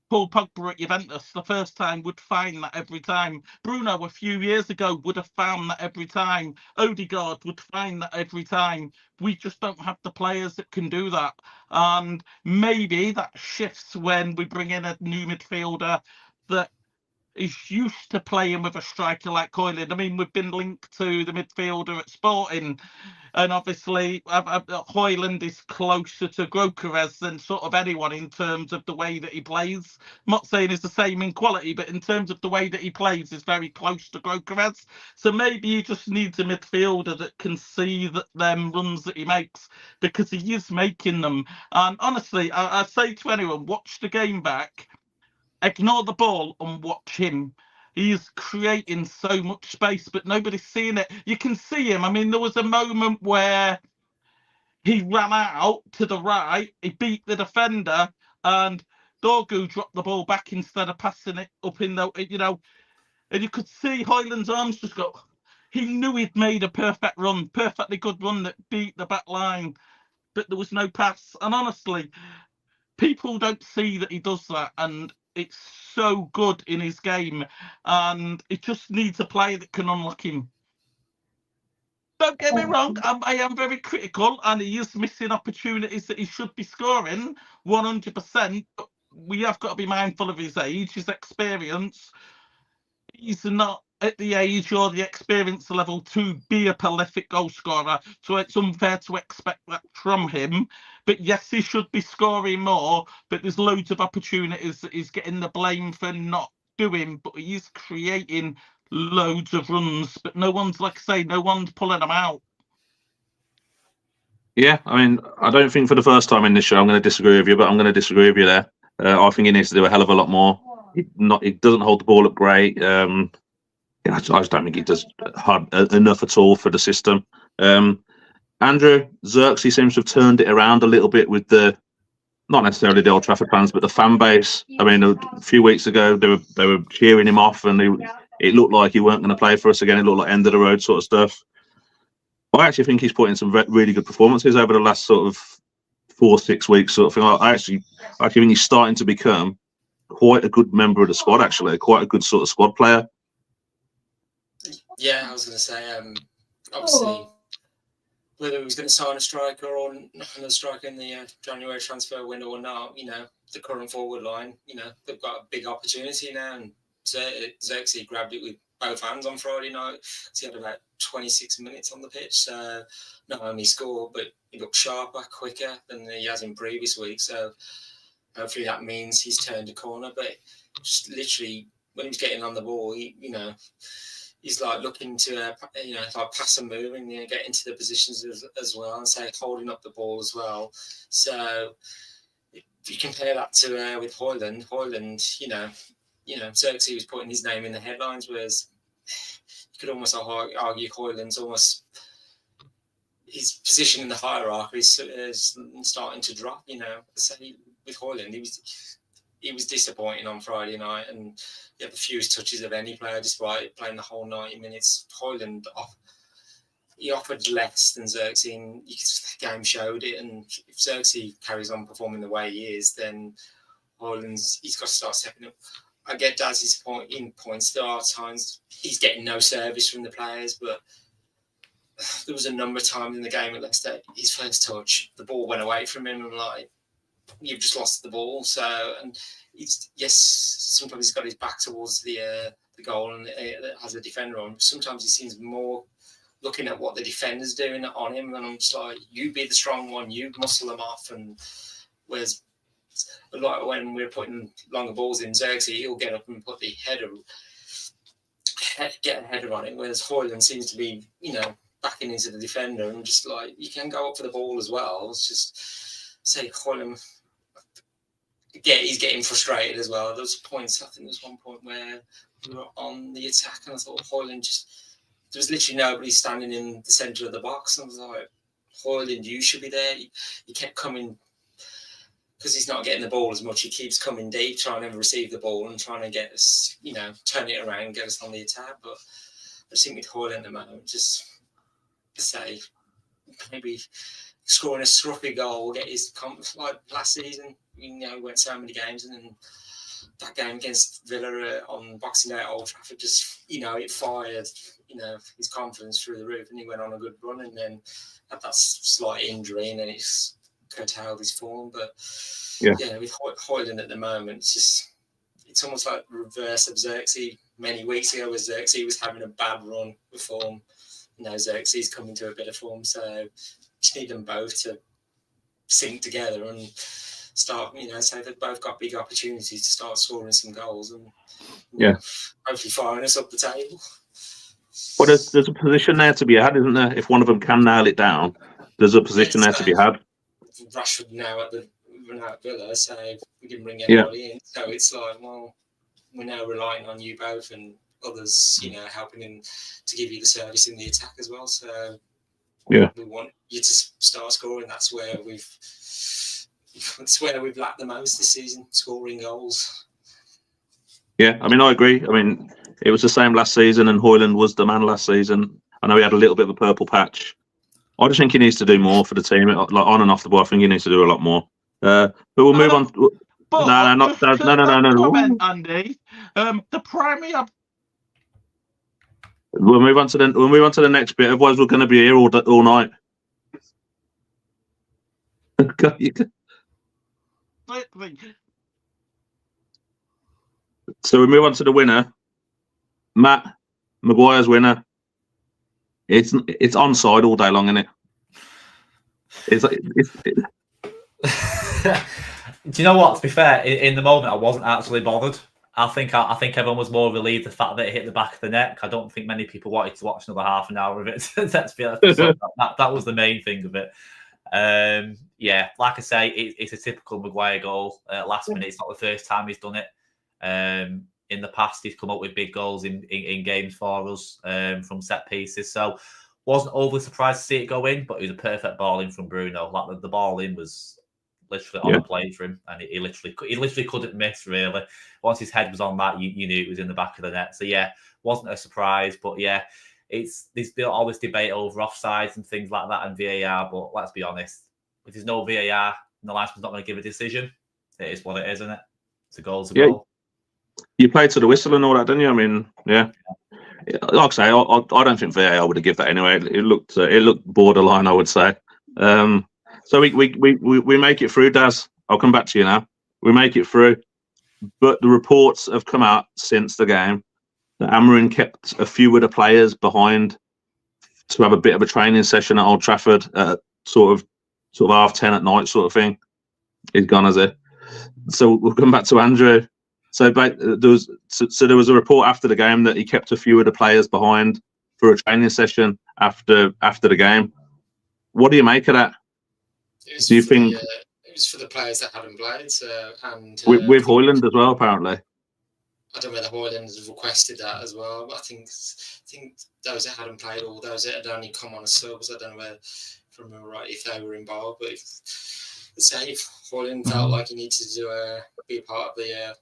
Paul Pogba at Juventus the first time would find that every time. Bruno a few years ago would have found that every time. Odegaard would find that every time. We just don't have the players that can do that. And maybe that shifts when we bring in a new midfielder that is used to playing with a striker like Hoyland. We've been linked to the midfielder at Sporting, and obviously Hoyland is closer to Gyökeres than sort of anyone in terms of the way that he plays. I'm not saying it's the same in quality, but in terms of the way that he plays is very close to Gyökeres. So maybe he just needs a midfielder that can see that them runs that he makes, because he is making them. And honestly, I say to anyone, watch the game back, ignore the ball and watch him. He is creating so much space, but nobody's seeing it. You can see him. There was a moment where he ran out to the right, he beat the defender, and Dorgu dropped the ball back instead of passing it up in the, and you could see Hoyland's arms just go. He knew he'd made a perfectly good run that beat the back line, but there was no pass. And honestly, people don't see that he does that, and it's so good in his game, and it just needs a player that can unlock him. Don't get me wrong, I am very critical, and he is missing opportunities that he should be scoring 100%. But we have got to be mindful of his age, his experience. He's not at the age or the experience level to be a prolific goal scorer, so it's unfair to expect that from him. But yes, he should be scoring more, but there's loads of opportunities that he's getting the blame for not doing, but he is creating loads of runs, but no one's pulling them out. Yeah, I don't think for the first time in this show I'm going to disagree with you, but I'm going to disagree with you there. I think he needs to do a hell of a lot more. He doesn't hold the ball up great. I just don't think he does enough at all for the system. Andrew, Xerxes seems to have turned it around a little bit with not necessarily the Old Trafford fans, but the fan base. A few weeks ago they were cheering him off, and it looked like he weren't going to play for us again. It looked like end of the road sort of stuff. I actually think he's put in some really good performances over the last sort of 4-6 weeks sort of thing. I actually think he's starting to become quite a good member of the squad, actually, quite a good sort of squad player. Yeah, I was going to say, obviously, whether he was going to sign a striker or another striker in the January transfer window or not, the current forward line, they've got a big opportunity now, and Xerxes grabbed it with both hands on Friday night. So he had about 26 minutes on the pitch. So not only scored, but he looked sharper, quicker than he has in previous weeks. So hopefully that means he's turned a corner. But just literally when he was getting on the ball, he's like looking to like pass and move and get into the positions as well, and say holding up the ball as well. So if you compare that to with Højlund, Xerxes was putting his name in the headlines, whereas you could almost argue Højlund's almost his position in the hierarchy is starting to drop. So with Højlund, he was disappointing on Friday night, and he had the fewest touches of any player despite playing the whole 90 minutes. Højlund, he offered less than Xerxes. The game showed it, and if Xerxes carries on performing the way he is, then he's got to start stepping up. I get Daz's points. There are times he's getting no service from the players, but there was a number of times in the game at Leicester, his first touch, the ball went away from him, and like, you've just lost the ball. So, and sometimes he's got his back towards the goal and has a defender on. Sometimes he seems more looking at what the defender's doing on him, and I'm just like, you be the strong one, you muscle them off. And whereas a lot when we're putting longer balls in, Xerxes, he'll get up and put the get a header on it, whereas Højlund seems to be, backing into the defender, and just like, you can go up for the ball as well. It's just say Højlund, he's getting frustrated as well. There was points, I think there was one point where we were on the attack, and I thought Højlund there was literally nobody standing in the centre of the box, and I was like, Højlund, you should be there. He kept coming, because he's not getting the ball as much, he keeps coming deep, trying to receive the ball and trying to get us, turn it around, get us on the attack. But I just think with Højlund at the moment, just to say, maybe scoring a scruffy goal will get his like last season. He went so many games, and then that game against Villa on Boxing Day at Old Trafford, just it fired his confidence through the roof, and he went on a good run, and then had that slight injury, and then it's curtailed his form. But with Højlund at the moment, it's almost like reverse of Xerxes. Many weeks ago, with Xerxes was having a bad run with form. Now Xerxes coming to a bit of form, so just need them both to sync together and start, so they've both got big opportunities to start scoring some goals and hopefully firing us up the table. Well, there's a position there to be had, isn't there? If one of them can nail it down, there's a position there to be had. Rashford now at Villa, so we didn't bring anybody in. So it's like, well, we're now relying on you both and others, helping him to give you the service in the attack as well. So we want you to start scoring. That's where we've lacked the most this season, scoring goals. Yeah, I mean, I agree. I mean, it was the same last season, and Højlund was the man last season. I know he had a little bit of a purple patch. I just think he needs to do more for the team, like on and off the ball. I think he needs to do a lot more. But we'll move on. No. Comment, Andy. The primary. We'll move on to the next bit. Otherwise, we're going to be here all night. So we move on to the winner, Matt Maguire's winner. It's onside all day long, isn't it? Do you know what? To be fair, in the moment, I wasn't actually bothered. I think everyone was more relieved the fact that it hit the back of the net. I don't think many people wanted to watch another half an hour of it. That was the main thing of it. Like I say, it's a typical Maguire goal. Last minute, it's not the first time he's done it. In the past, he's come up with big goals in games for us from set pieces. So wasn't overly surprised to see it go in, but it was a perfect ball in from Bruno. Like the ball in was literally on the plate for him, and he literally couldn't miss, really. Once his head was on that, you knew it was in the back of the net. So wasn't a surprise, but there's been all this debate over offsides and things like that and VAR, but let's be honest, if there's no VAR and the linesman's not going to give a decision, it is what it is, isn't it? It's a goal's a goal. You played to the whistle and all that, didn't you? I mean, like I say, I don't think VAR would have given that anyway. It looked borderline, I would say. So we make it through, Daz. I'll come back to you now. We make it through, but the reports have come out since the game that Amorim kept a few of the players behind to have a bit of a training session at Old Trafford at sort of 10:30 at night, sort of thing. He's gone, has it? So we'll come back to Andrew. So there was a report after the game that he kept a few of the players behind for a training session after the game. What do you make of that? Do you think it was for the players that hadn't played? And with Hoyland as well, apparently. I don't know whether Hoyland has requested that as well, but I think those that hadn't played or those that had only come on as subs, I don't know whether, if I remember right, if they were involved. But if Hoyland felt like he needed to be a part of the,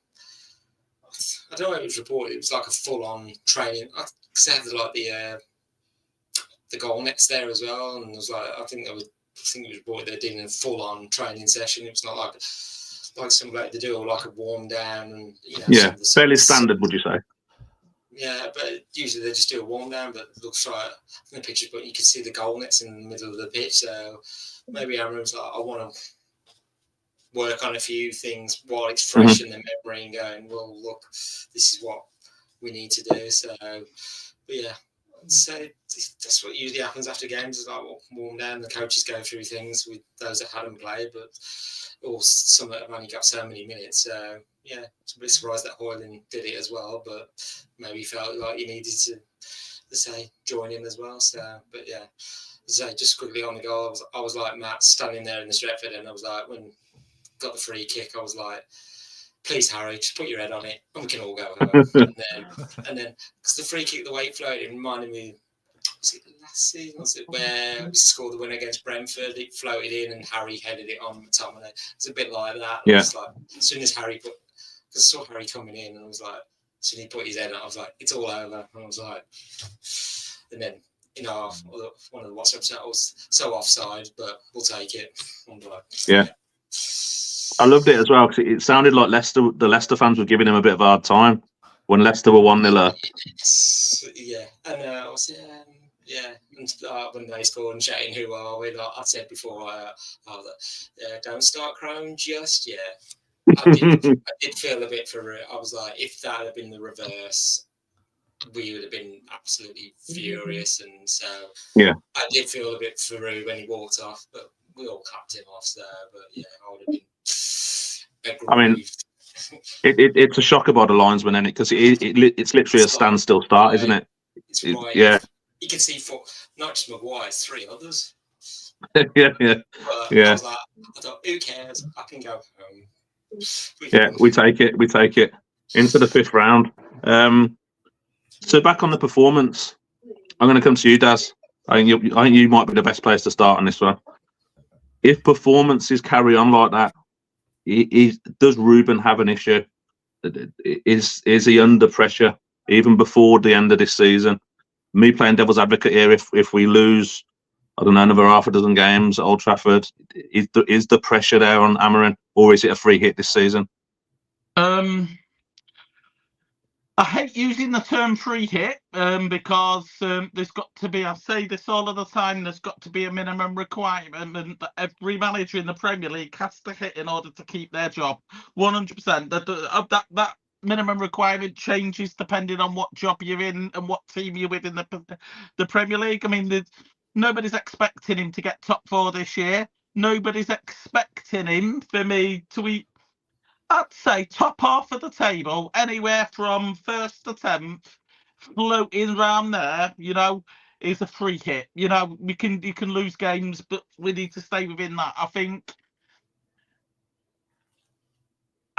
I don't know if it was reported, it was like a full-on training. Because they had the goal nets there as well, and it was like I think it was reported they're doing a full-on training session. It was not like some like they do like a warm down and fairly standard, would you say? Yeah, but usually they just do a warm down. But it looks like in the pictures, but you can see the goal nets in the middle of the pitch. So maybe Aaron was like, I want to work on a few things while it's fresh in the memory and going, well, look, this is what we need to do. So, but yeah. So that's what usually happens after games. Is like warm down. The coaches go through things with those that hadn't played, but or some that have only got so many minutes. So yeah, it's a bit surprised that Hoyland did it as well, but maybe felt like he needed to say join in as well. So, but yeah, so just quickly on the goal, I was like Matt standing there in the Stretford, and I was like when got the free kick, I was like, please, Harry, just put your head on it and we can all go home. and then, because the free kick, the way it flowed, it reminded me, was it last season? Was it where we scored the win against Brentford? It floated in and Harry headed it on the top of it. It's a bit like that. Yeah. Like, as soon as Harry because I saw Harry coming in and I was like, as soon as he put his head on, I was like, it's all over. And I was like, and then, one of the WhatsApp chat was so offside, but we'll take it. I'm like, yeah. I loved it as well because it sounded like the Leicester fans were giving him a bit of a hard time when Leicester were 1-0 up. Yeah, and and when they scored and shouting, "Who are we?" Like I said before, don't start crying just yet. I did feel a bit for it. I was like, if that had been the reverse, we would have been absolutely furious. And so yeah, I did feel a bit for Rue when he walked off, but we all clapped him off. So, but yeah, I would have been. I mean, it's a shocker by the linesman, isn't it? Because it's literally a standstill start, isn't it? It's right. Yeah. You can see not just Maguire, 3 others. yeah. But yeah. I thought, who cares? I can go home. We take it into the 5th round. So back on the performance, I'm going to come to you, Daz. I think you might be the best place to start on this one. If performances carry on like that, does Ruben have an issue? Is he under pressure even before the end of this season? Me playing devil's advocate here, if we lose, I don't know, another half a dozen games at Old Trafford, is the pressure there on Amorim, or is it a free hit this season? I hate using the term free hit because there's got to be, I say this all of the time, there's got to be a minimum requirement, and every manager in the Premier League has to hit in order to keep their job. 100%. That minimum requirement changes depending on what job you're in and what team you're with in the Premier League. I mean, nobody's expecting him to get top 4 this year. Nobody's expecting him, for me, to eat, I'd say, top half of the table, anywhere from 1st to 10th, floating around there, is a free hit. You can lose games, but we need to stay within that. I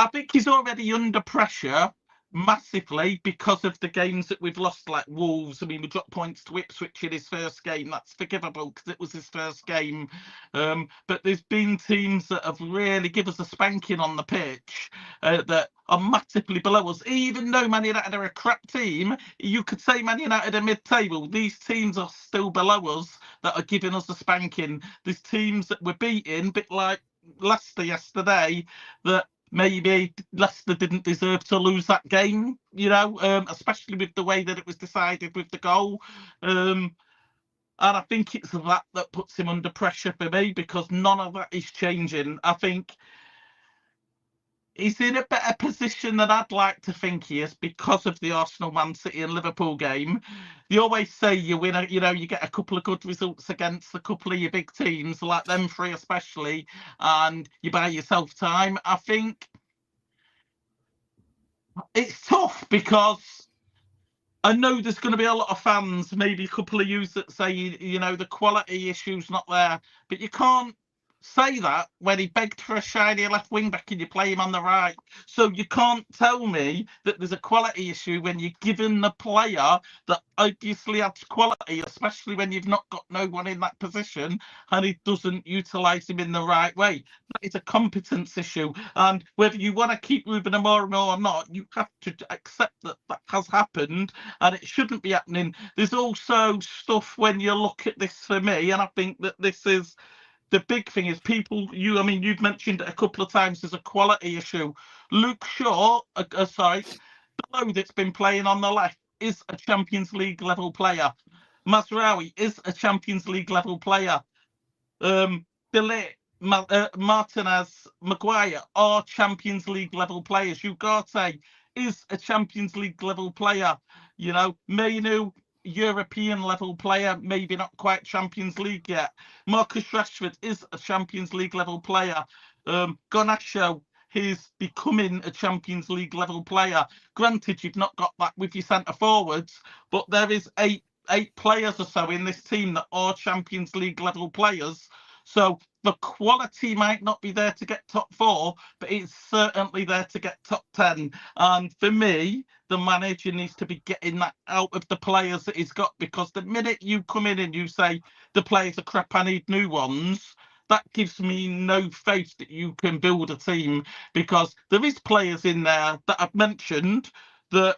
think he's already under pressure massively because of the games that we've lost, like Wolves. I mean, we dropped points to Ipswich in his first game. That's forgivable because it was his first game. But there's been teams that have really given us a spanking on the pitch that are massively below us. Even though Man United are a crap team, you could say Man United are mid-table. These teams are still below us that are giving us a spanking. There's teams that we're beating, a bit like Leicester yesterday, that maybe Leicester didn't deserve to lose that game, especially with the way that it was decided with the goal. And I think it's that puts him under pressure for me, because none of that is changing. I think he's in a better position than I'd like to think he is because of the Arsenal, Man City and Liverpool game. You always say you win, you get a couple of good results against a couple of your big teams, like them 3 especially, and you buy yourself time. I think It's tough because I know there's going to be a lot of fans, maybe a couple of you that say, you know, the quality issue's not there, but you can't say that when he begged for a shiny left wing back and you play him on the right. So you can't tell me that there's a quality issue when you're given the player that obviously has quality, especially when you've not got no one in that position and he doesn't utilise him in the right way. That is a competence issue. And whether you want to keep Ruben Amorim or not, you have to accept that that has happened and it shouldn't be happening. There's also stuff when you look at this for me, and I think that this is the big thing is people. I mean, you've mentioned it a couple of times. There's a quality issue. Luke Shaw, below that's been playing on the left, is a Champions League level player. Mazraoui is a Champions League level player. Billet, Martinez, Maguire are Champions League level players. Ugarte is a Champions League level player. You know, Mainu, European level player, maybe not quite Champions League yet. Marcus Rashford is a Champions League level player. Garnacho is becoming a Champions League level player. Granted, you've not got that with your centre forwards, but there is eight players or so in this team that are Champions League level players. So the quality might not be there to get top 4, but it's certainly there to get top 10. And for me, the manager needs to be getting that out of the players that he's got, because the minute you come in and you say the players are crap, I need new ones, that gives me no faith that you can build a team, because there is players in there that I've mentioned that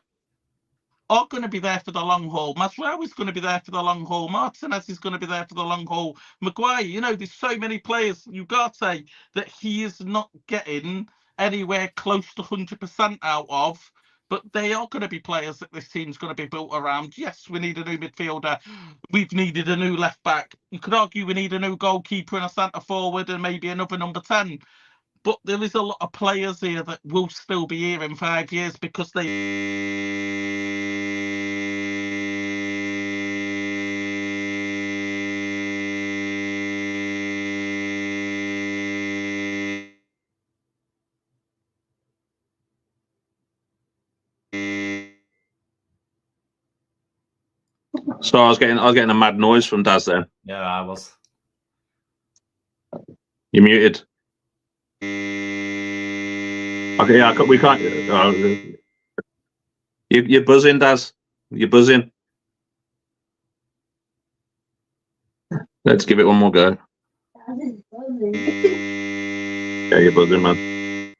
are going to be there for the long haul. Mazraoui is going to be there for the long haul. Martinez is going to be there for the long haul. Maguire, you know, there's so many players, Ugarte, that he is not getting anywhere close to 100% out of. But they are going to be players that this team's going to be built around. Yes, we need a new midfielder. We've needed a new left back. You could argue we need a new goalkeeper and a centre forward and maybe another number 10. But there is a lot of players here that will still be here in 5 years because they. So I was getting a mad noise from Daz then. Yeah, I was. You're muted. Okay, yeah, we can't. You're buzzing, Daz. You're buzzing. Let's give it one more go. Yeah, you're buzzing, man.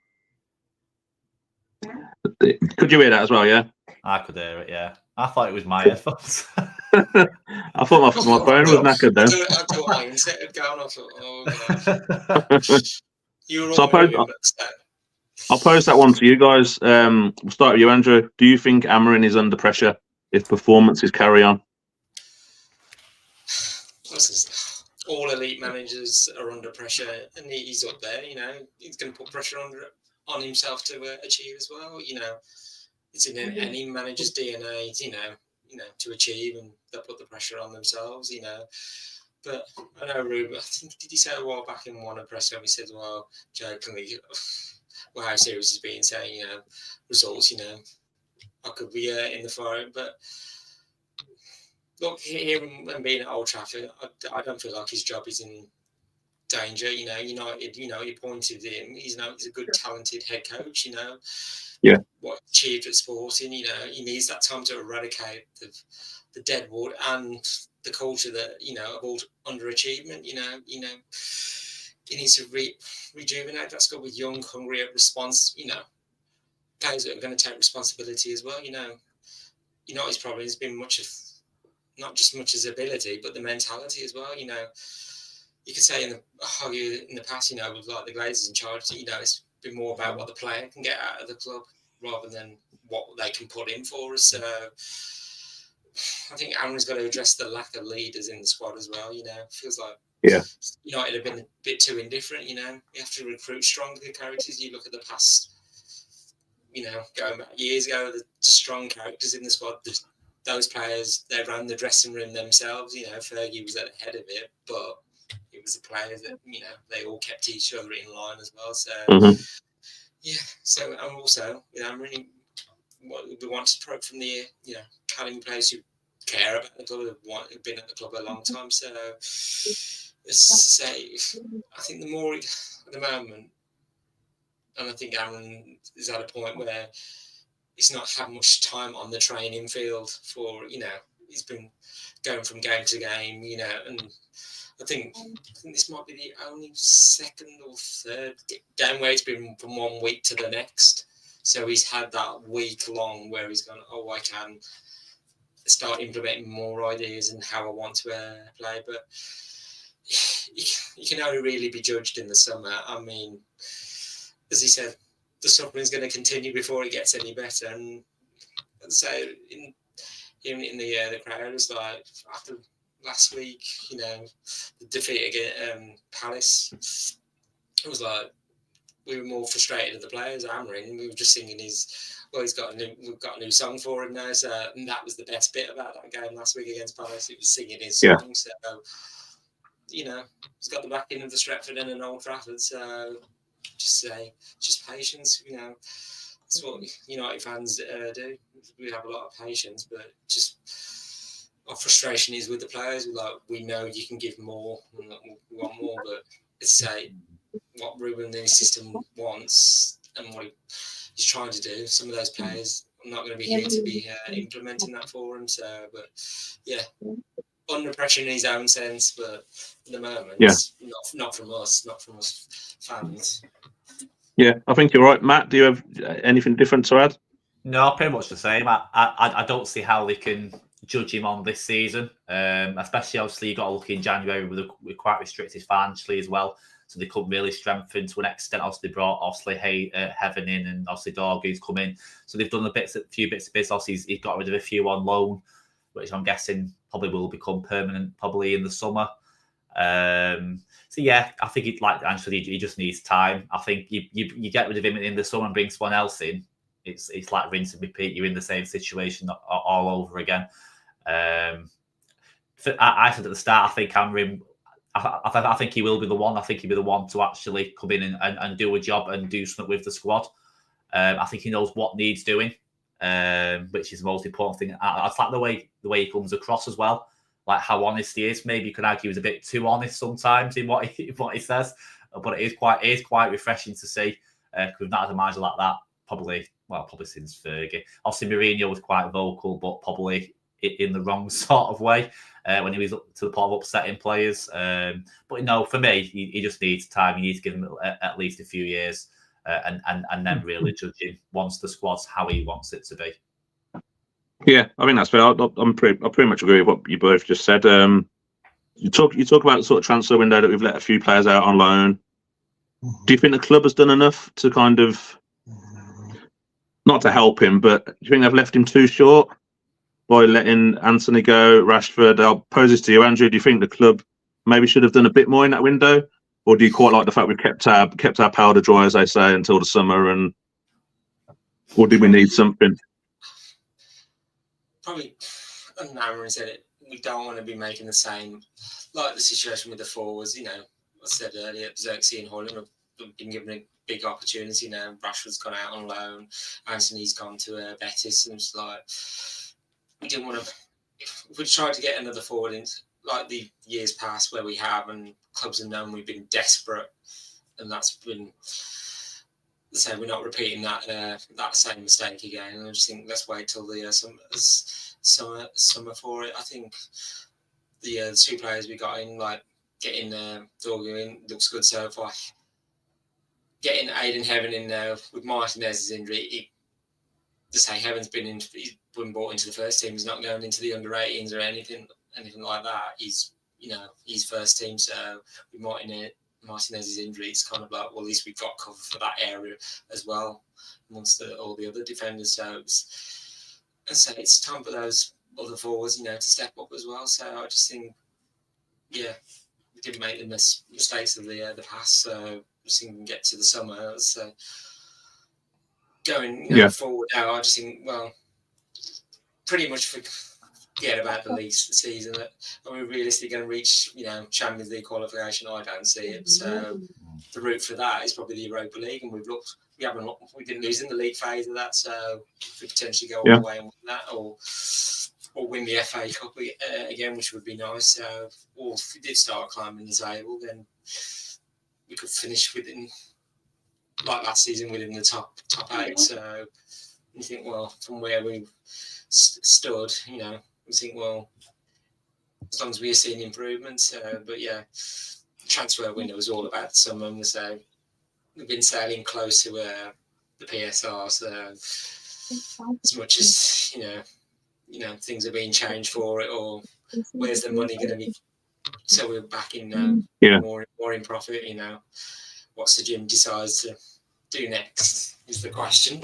Could you hear that as well? Yeah. I could hear it. Yeah, I thought it was my headphones. I thought my phone was knackered then. I thought my internet had gone. I thought, oh god. You were So all I'll pose that one to you guys. We'll start with you, Andrew. Do you think Amorim is under pressure if performances carry on? All elite managers are under pressure, and he's up there. You know, he's going to put pressure on himself to achieve as well. You know, it's in any manager's DNA. You know, to achieve, and they'll put the pressure on themselves. You know. But I know Ruben, I think, did he say a while back in one of the press conferences, he said, well, jokingly, well, how serious he's been, saying, you know, results, you know, I could be in the fire. But look, hearing and being at Old Trafford, I don't feel like his job is in danger. You know, United, you know, you pointed him, he's a good, talented head coach, you know. Yeah. What achieved at Sporting, you know, he needs that time to eradicate the dead wood and the culture that, you know, of all underachievement, you know, he needs to rejuvenate that squad with young, hungry, response, you know, players that are going to take responsibility as well. You know, his problem has been not just much as ability, but the mentality as well. You know, you could say in the past, you know, with like the Glazers in charge, you know, it's been more about what the player can get out of the club rather than what they can put in for us. So I think Amorim's got to address the lack of leaders in the squad as well. You know, it feels like United have been a bit too indifferent. You know, you have to recruit stronger characters. You look at the past, you know, going back years ago, the strong characters in the squad. Those players, they ran the dressing room themselves. You know, Fergie was at the head of it, but it was the players that, you know, they all kept each other in line as well. So yeah. So and also, you know, what we want to promote from the academy players who care about the club, who've been at the club a long time. So let's say, I think the more at the moment, and I think Aaron is at a point where he's not had much time on the training field for, he's been going from game to game, and I think this might be the only second or third game where it's been from 1 week to the next. So he's had that week long where he's gone, I can start implementing more ideas and how I want to play. But you can only really be judged in the summer. I mean, as he said, the suffering's going to continue before it gets any better. And so even in the crowd was like, after last week, the defeat against Palace, it was like we were more frustrated at the players. Amarin, we were just singing we've got a new song for him now. So, and that was the best bit about that game last week against Palace. It was singing his song. Yeah. So, he's got the backing of the Stretford and an Old Trafford. So, just patience. That's what United fans do. We have a lot of patience, but just our frustration is with the players. We know you can give more, we want more, but it's what Ruben and his system wants and what he's trying to do. Some of those players are not going to be here to be implementing that for him. So, but yeah, under pressure in his own sense, but at the moment, not from us fans. Yeah, I think you're right. Matt, do you have anything different to add? No, pretty much the same. I don't see how they can judge him on this season, especially obviously you got to look in January with quite restricted financially as well, so they couldn't really strengthen to an extent. Obviously, they brought Heaven in, and obviously Dorgu's come in, so they've done a few bits of business. Obviously, he's got rid of a few on loan, which I'm guessing probably will become permanent probably in the summer. So yeah, I think he just needs time. I think you get rid of him in the summer and bring someone else in. It's like rinse and repeat. You're in the same situation all over again. I said at the start, I think Amarim, I think he will be the one. I think he'll be the one to actually come in and do a job and do something with the squad. I think he knows what needs doing, which is the most important thing. I like the way he comes across as well, like how honest he is. Maybe you could argue he's a bit too honest sometimes in what he says, but it is quite refreshing to see. We've not had a manager like that probably since Fergie. Obviously, Mourinho was quite vocal, but probably in the wrong sort of way when he was up to the point of upsetting players. But for me, he just needs time. You need to give him at least a few years and then really judge him once the squad's how he wants it to be. Yeah, I think that's fair. I pretty much agree with what you both just said. You talk about the sort of transfer window that we've let a few players out on loan. Do you think the club has done enough to kind of, not to help him, but do you think they've left him too short by letting Anthony go, Rashford? I'll pose this to you, Andrew. Do you think the club maybe should have done a bit more in that window, or do you quite like the fact we've kept our powder dry, as they say, until the summer, or did we need something? Probably, and Aaron said it, we don't want to be making the same, like the situation with the forwards. I said earlier, Xerxes and Hoyland have been given a big opportunity now. Rashford's gone out on loan, Anthony's gone to Betis, and it's like, we didn't want to, if we tried to get another forward in, like the years past where we have, and clubs have known we've been desperate, and that's been, so we're not repeating that same mistake again. And I just think let's wait till the summer for it. I think the two players we got in, like getting Dorgu in, looks good so far. Getting Aiden Heaven in now with Martinez's injury, Heaven's he's been brought into the first team. He's not going into the under 18s or anything like that. He's first team. So with Martinez's injury, it's kind of like, well, at least we've got cover for that area as well amongst all the other defenders. So it's time for those other forwards, to step up as well. So I just think, we didn't make the mistakes of the past. So I just think we can get to the summer. So going forward now, I just think, well, pretty much forget about the league season. Are we realistically going to reach, Champions League qualification? I don't see it. So the route for that is probably the Europa League, and we've looked we didn't lose in the league phase of that, so we could potentially go all Yeah. the way and win that, or win the FA Cup again, which would be nice. So, or if we did start climbing the table, then we could finish within, like last season, within the top 8. So you think, well, from where we stood, you know, we think, well, as long as we are seeing improvements. But yeah, the transfer window was all about someone. So we've been sailing close to the PSR. So as much as you know things are being changed for it, or where's the money going to be? So we're back in more in profit. You know, what's the gym decides to do next is the question.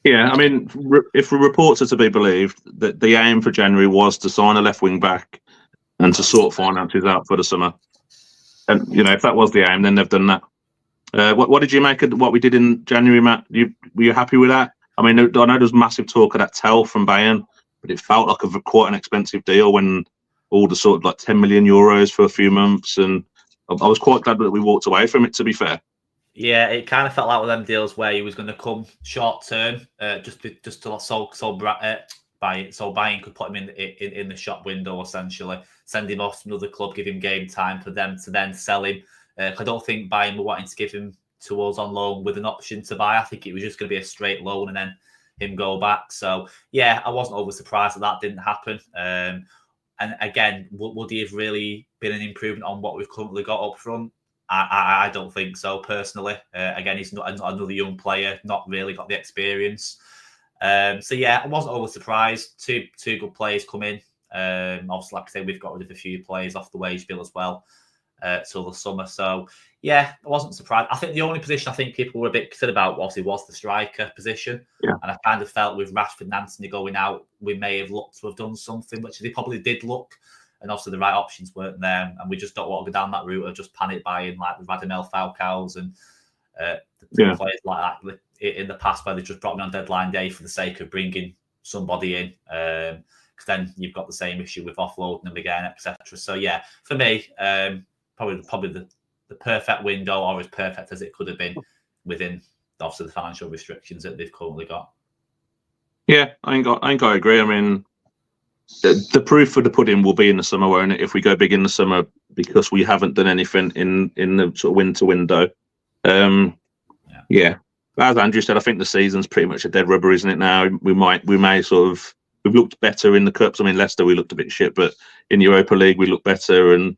Yeah, I mean, if the reports are to be believed, that the aim for January was to sign a left wing back and to sort finances out for the summer. And you know, if that was the aim, then they've done that. What did you make of what we did in January, Matt? Were you happy with that? I mean, I know there was massive talk of that Tell from Bayern, but it felt like quite an expensive deal when all the sort of like 10 million euros for a few months, and I was quite glad that we walked away from it. To be fair. Yeah, it kind of felt like one of them deals where he was going to come short term, just to buy it, so Bayern could put him in the shop window, essentially send him off to another club, give him game time for them to then sell him. I don't think Bayern were wanting to give him to us on loan with an option to buy. I think it was just going to be a straight loan and then him go back. So yeah, I wasn't overly surprised that didn't happen. And again, would he have really been an improvement on what we've currently got up front? I don't think so, personally. Again, he's not another young player, not really got the experience. So yeah, I wasn't overly surprised. Two good players come in. Obviously, like I say, we've got rid of a few players off the wage bill as well till the summer. So yeah, I wasn't surprised. I think the only position I think people were a bit concerned about obviously was the striker position. Yeah. And I kind of felt with Rashford and Anthony going out, we may have looked to have done something, which they probably did look. And obviously the right options weren't there. And we just don't want to go down that route of just panic buying like the Radamel Falcaos and the players like that in the past where they just brought me on deadline day for the sake of bringing somebody in. Because then you've got the same issue with offloading them again, etc. So yeah, for me, probably the perfect window, or as perfect as it could have been within obviously the financial restrictions that they've currently got. Yeah, I think I agree. I mean, the proof for the pudding will be in the summer, won't it? If we go big in the summer, because we haven't done anything in the sort of winter window. Yeah. As Andrew said, I think the season's pretty much a dead rubber, isn't it? Now we may sort of, we've looked better in the cups. I mean, Leicester we looked a bit shit, but in Europa League we look better. And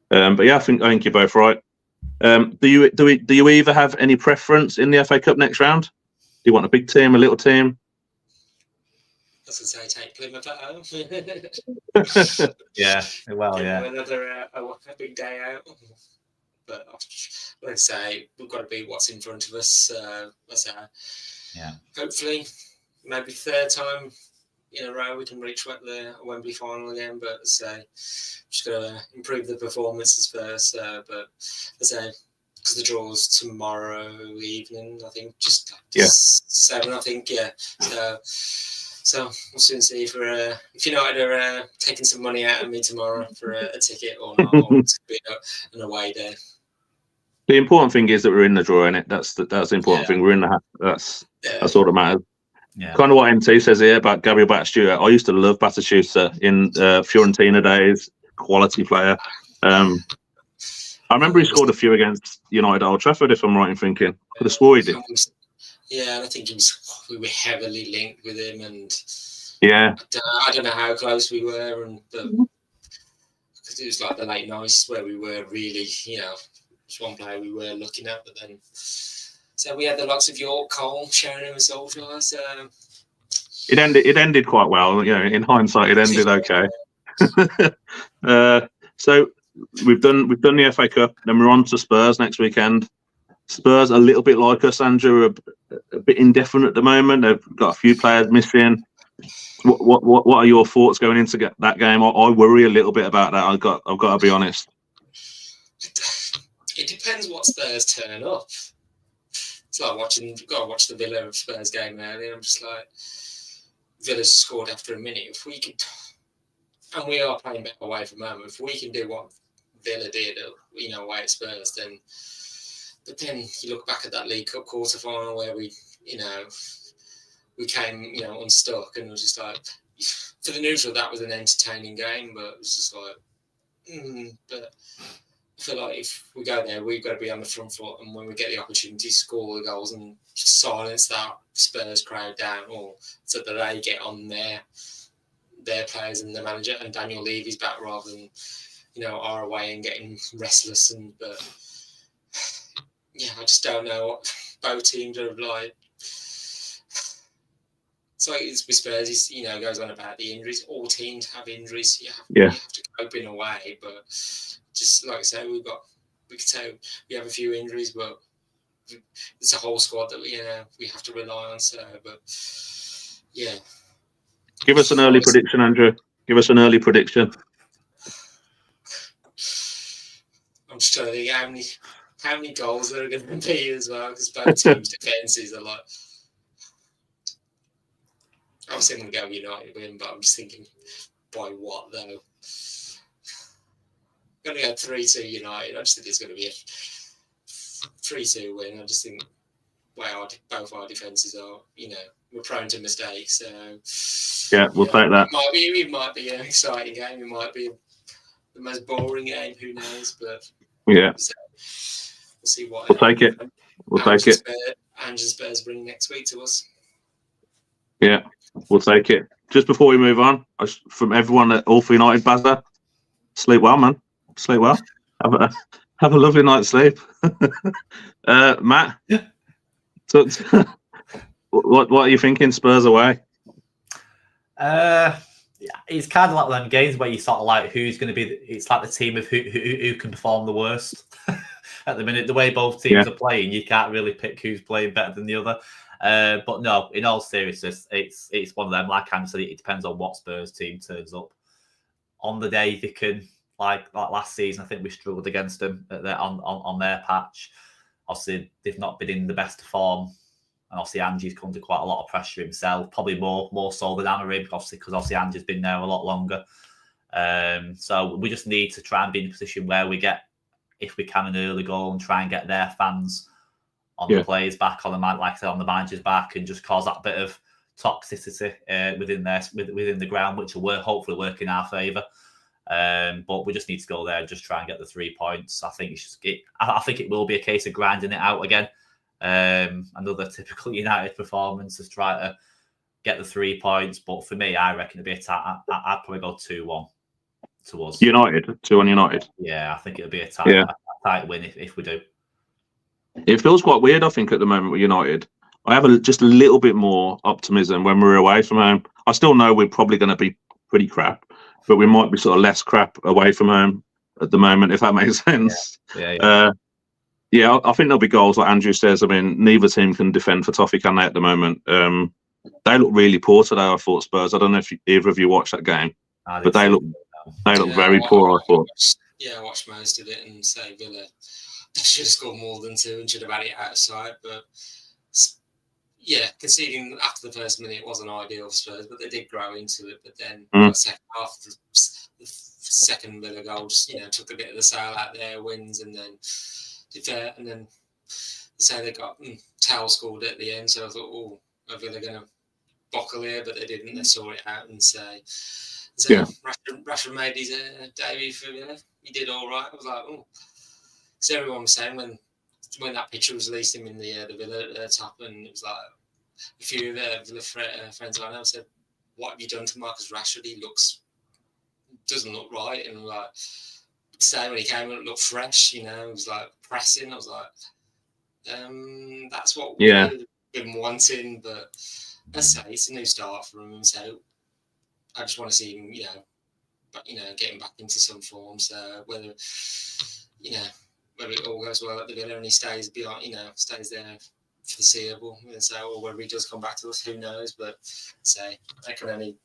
but yeah, I think you're both right. Do you either have any preference in the FA Cup next round? Do you want a big team, a little team? As I say, take Plymouth at home. Yeah, well, yeah. Another a big day out. But let's say we've got to beat what's in front of us. Let's say, hopefully, maybe third time in a row we can reach the Wembley final again. But let's say, just got to improve the performances first. But let's say, because the draw's tomorrow evening, I think, just 7, I think, yeah. So we'll soon see if United are taking some money out of me tomorrow for a ticket or not, or it's going to be an away day. The important thing is that we're in the draw, innit? That's the important thing. We're in the hat. That's all that matters. Yeah. Kind of what MT says here about Gabriel Batistuta. I used to love Batistuta in Fiorentina days. Quality player. I remember he scored a few against United at Old Trafford, if I'm right in thinking. Could have swore he did. Yeah, and I think we were heavily linked with him, and I don't know how close we were, and because it was like the late nights where we were really, just one player we were looking at, but then so we had the likes of York, Cole, Sheringham, and Solskjaer. So it ended quite well. In hindsight, it ended okay. So we've done the FA Cup, then we're on to Spurs next weekend. Spurs a little bit like us, Andrew, a bit indefinite at the moment. They've got a few players missing. What are your thoughts going into that game? I worry a little bit about that. I've got to be honest. It depends what Spurs turn up. It's like you've got to watch the Villa Spurs game earlier. I'm just like, Villa's scored after a minute. If we could, and we are playing better away from home, if we can do what Villa did, away at Spurs, then But then you look back at that League Cup quarter final where we came, unstuck, and it was just like, for the neutral, that was an entertaining game, but it was just like, but I feel like if we go there, we've got to be on the front foot, and when we get the opportunity to score the goals and silence that Spurs crowd down, or so that they get on their players and the manager, and Daniel Levy's back rather than, our away and getting restless. But yeah, I just don't know what both teams are like. It's like it's with Spurs, goes on about the injuries. All teams have injuries. You have to cope in a way, but just like I say, we could say we have a few injuries, but it's a whole squad that we have to rely on. So, but yeah. Give us an early prediction, Andrew. Give us an early prediction. I'm just trying to think how many goals there are going to be as well, because both teams' defences are like. Obviously, I'm going to go United win, but I'm just thinking, by what though? I'm going to go 3-2 United. I just think it's going to be a 3-2 win. I just think both our defences are, we're prone to mistakes. So yeah, we'll take that. It might be an exciting game. It might be the most boring game. Who knows? But yeah, we'll see what. We'll take it. We'll take it. And Spurs bring next week to us. Yeah, we'll take it. Just before we move on, from everyone at All for United, Bazza, sleep well, man. Sleep well. Have a lovely night's sleep. Matt, yeah. So, what are you thinking? Spurs away? It's kind of like one of them games where you sort of like who's going to be. It's like the team of who can perform the worst at the minute. The way both teams are playing, you can't really pick who's playing better than the other. But no, in all seriousness, it's one of them. Like Andrew said, it depends on what Spurs team turns up on the day. They can like last season. I think we struggled against them on their patch. Obviously, they've not been in the best form, and obviously Angie's come to quite a lot of pressure himself, probably more so than Amorim, because Angie's been there a lot longer. So we just need to try and be in a position where we get, if we can, an early goal and try and get their fans on the players back, on the man, like I said, on the manager's back, and just cause that bit of toxicity within the ground, which will hopefully work in our favour. But we just need to go there and just try and get the 3 points. I think I think it will be a case of grinding it out again. Another typical United performance to try to get the 3 points. But for me, I reckon it'd be a tight. I'd probably go 2-1 to us. United, 2-1 United. Yeah, I think it'll be a tight win if we do. It feels quite weird, I think, at the moment with United. I have just a little bit more optimism when we're away from home. I still know we're probably going to be pretty crap, but we might be sort of less crap away from home at the moment, if that makes sense. Yeah, I think there'll be goals, like Andrew says. I mean, neither team can defend for Toffee, can they, at the moment? They look really poor today, I thought, Spurs. I don't know if either of you watched that game, but they look very poor, I thought. I watched most of it and say Villa should have scored more than 2 and should have had it out of sight. But yeah, conceding after the first minute wasn't ideal for Spurs, but they did grow into it. But then the second half, the second Villa goal just took a bit of the sail out there, wins, and then and then say they got Towel scored at the end. So I thought, are Villa going to buckle here? But they didn't. They saw it out and say. Rashford made his debut for Villa. He did all right. I was like, So everyone was saying when that picture was released, him in the Villa top, and it was like a few of the Villa friends I know said, "What have you done to Marcus Rashford? He doesn't look right." And like today when he came, it looked fresh. It was like pressing. I was like, "That's what we've been wanting." But let's say it's a new start for him, so I just want to see him, getting back into some form. So whether it all goes well at the Villa and he stays beyond, stays there foreseeable, and so, or whether he does come back to us, who knows? But say I can only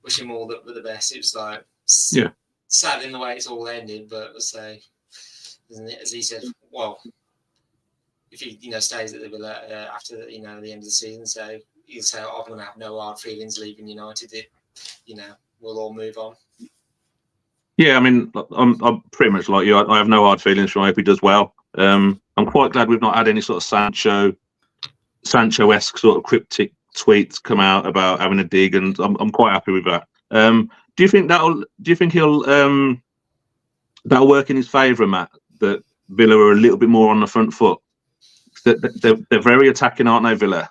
wish him all the best. It was like sad in the way it's all ended, but I say, as he said, well, if he stays at the Villa after the end of the season, so he'll say, I'm going to have no hard feelings leaving United. We'll all move on. Yeah, I mean, I'm pretty much like you. I have no hard feelings for him. I hope he does well. I I'm quite glad we've not had any sort of Sancho-esque sort of cryptic tweets come out about having a dig, and I'm quite happy with that. Do you think he'll that'll work in his favour, Matt? That Villa are a little bit more on the front foot. They're very attacking, aren't they, Villa?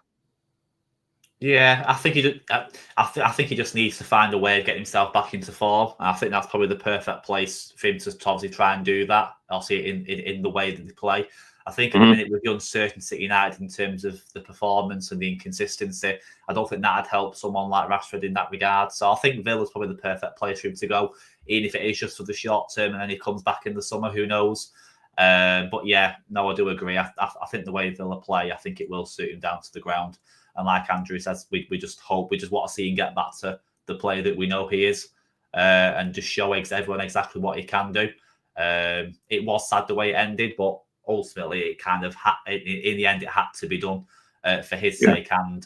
Yeah, I think he just needs to find a way of getting himself back into form. And I think that's probably the perfect place for him to obviously try and do that. Obviously, in the way that they play. I think at the minute with the uncertainty at United in terms of the performance and the inconsistency, I don't think that'd help someone like Rashford in that regard. So I think Villa's probably the perfect place for him to go, even if it is just for the short term and then he comes back in the summer, who knows? But yeah, no, I do agree. I think the way Villa play, I think it will suit him down to the ground. And like Andrew says, we just want to see him get back to the player that we know he is, and just show everyone exactly what he can do. It was sad the way it ended, but ultimately it kind of in the end it had to be done for his sake and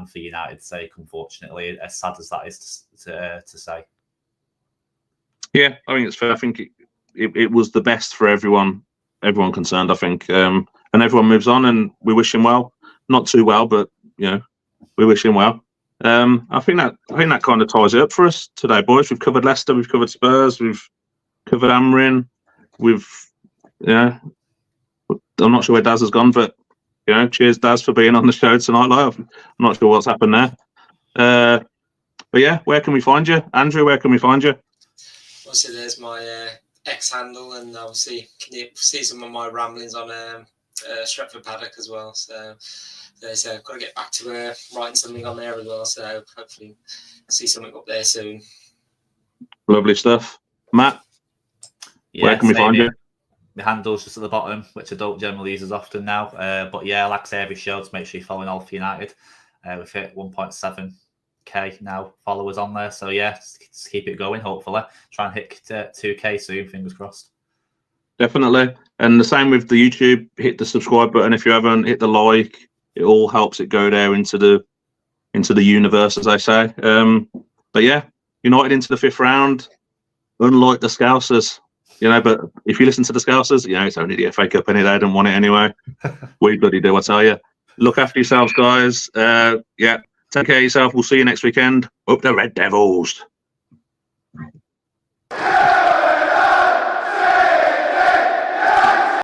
for United's sake, unfortunately, as sad as that is to say. Yeah, I think it's fair. I think it was the best for everyone concerned, I think, and everyone moves on, and we wish him well. Not too well, but we wish him well. I think that kind of ties it up for us today, boys. We've covered Leicester, we've covered Spurs, we've covered Amrin, I'm not sure where Daz has gone, but cheers, Daz, for being on the show tonight. I'm not sure what's happened there. But yeah, where can we find you, Andrew? Where can we find you? Obviously, there's my X handle, and obviously can you see some of my ramblings on Stretford Paddock as well. So I've got to get back to writing something on there as well. So hopefully see something up there soon. Lovely stuff, Matt. Where can we find you? The handle's just at the bottom, which I don't generally use as often now. But yeah, like I say every show, to make sure you're following All for United. We've hit 1.7k now followers on there. So yeah, just keep it going, hopefully. Try and hit 2k soon, fingers crossed. Definitely. And the same with the YouTube. Hit the subscribe button if you haven't. Hit the like. It all helps it go there into the universe, as I say. But yeah, United into the 5th round. Unlike the Scousers. But if you listen to the Scousers, it's only the FA Cup, and they don't want it anyway. We bloody do, I tell you. Look after yourselves, guys. Take care of yourself. We'll see you next weekend. Up the Red Devils.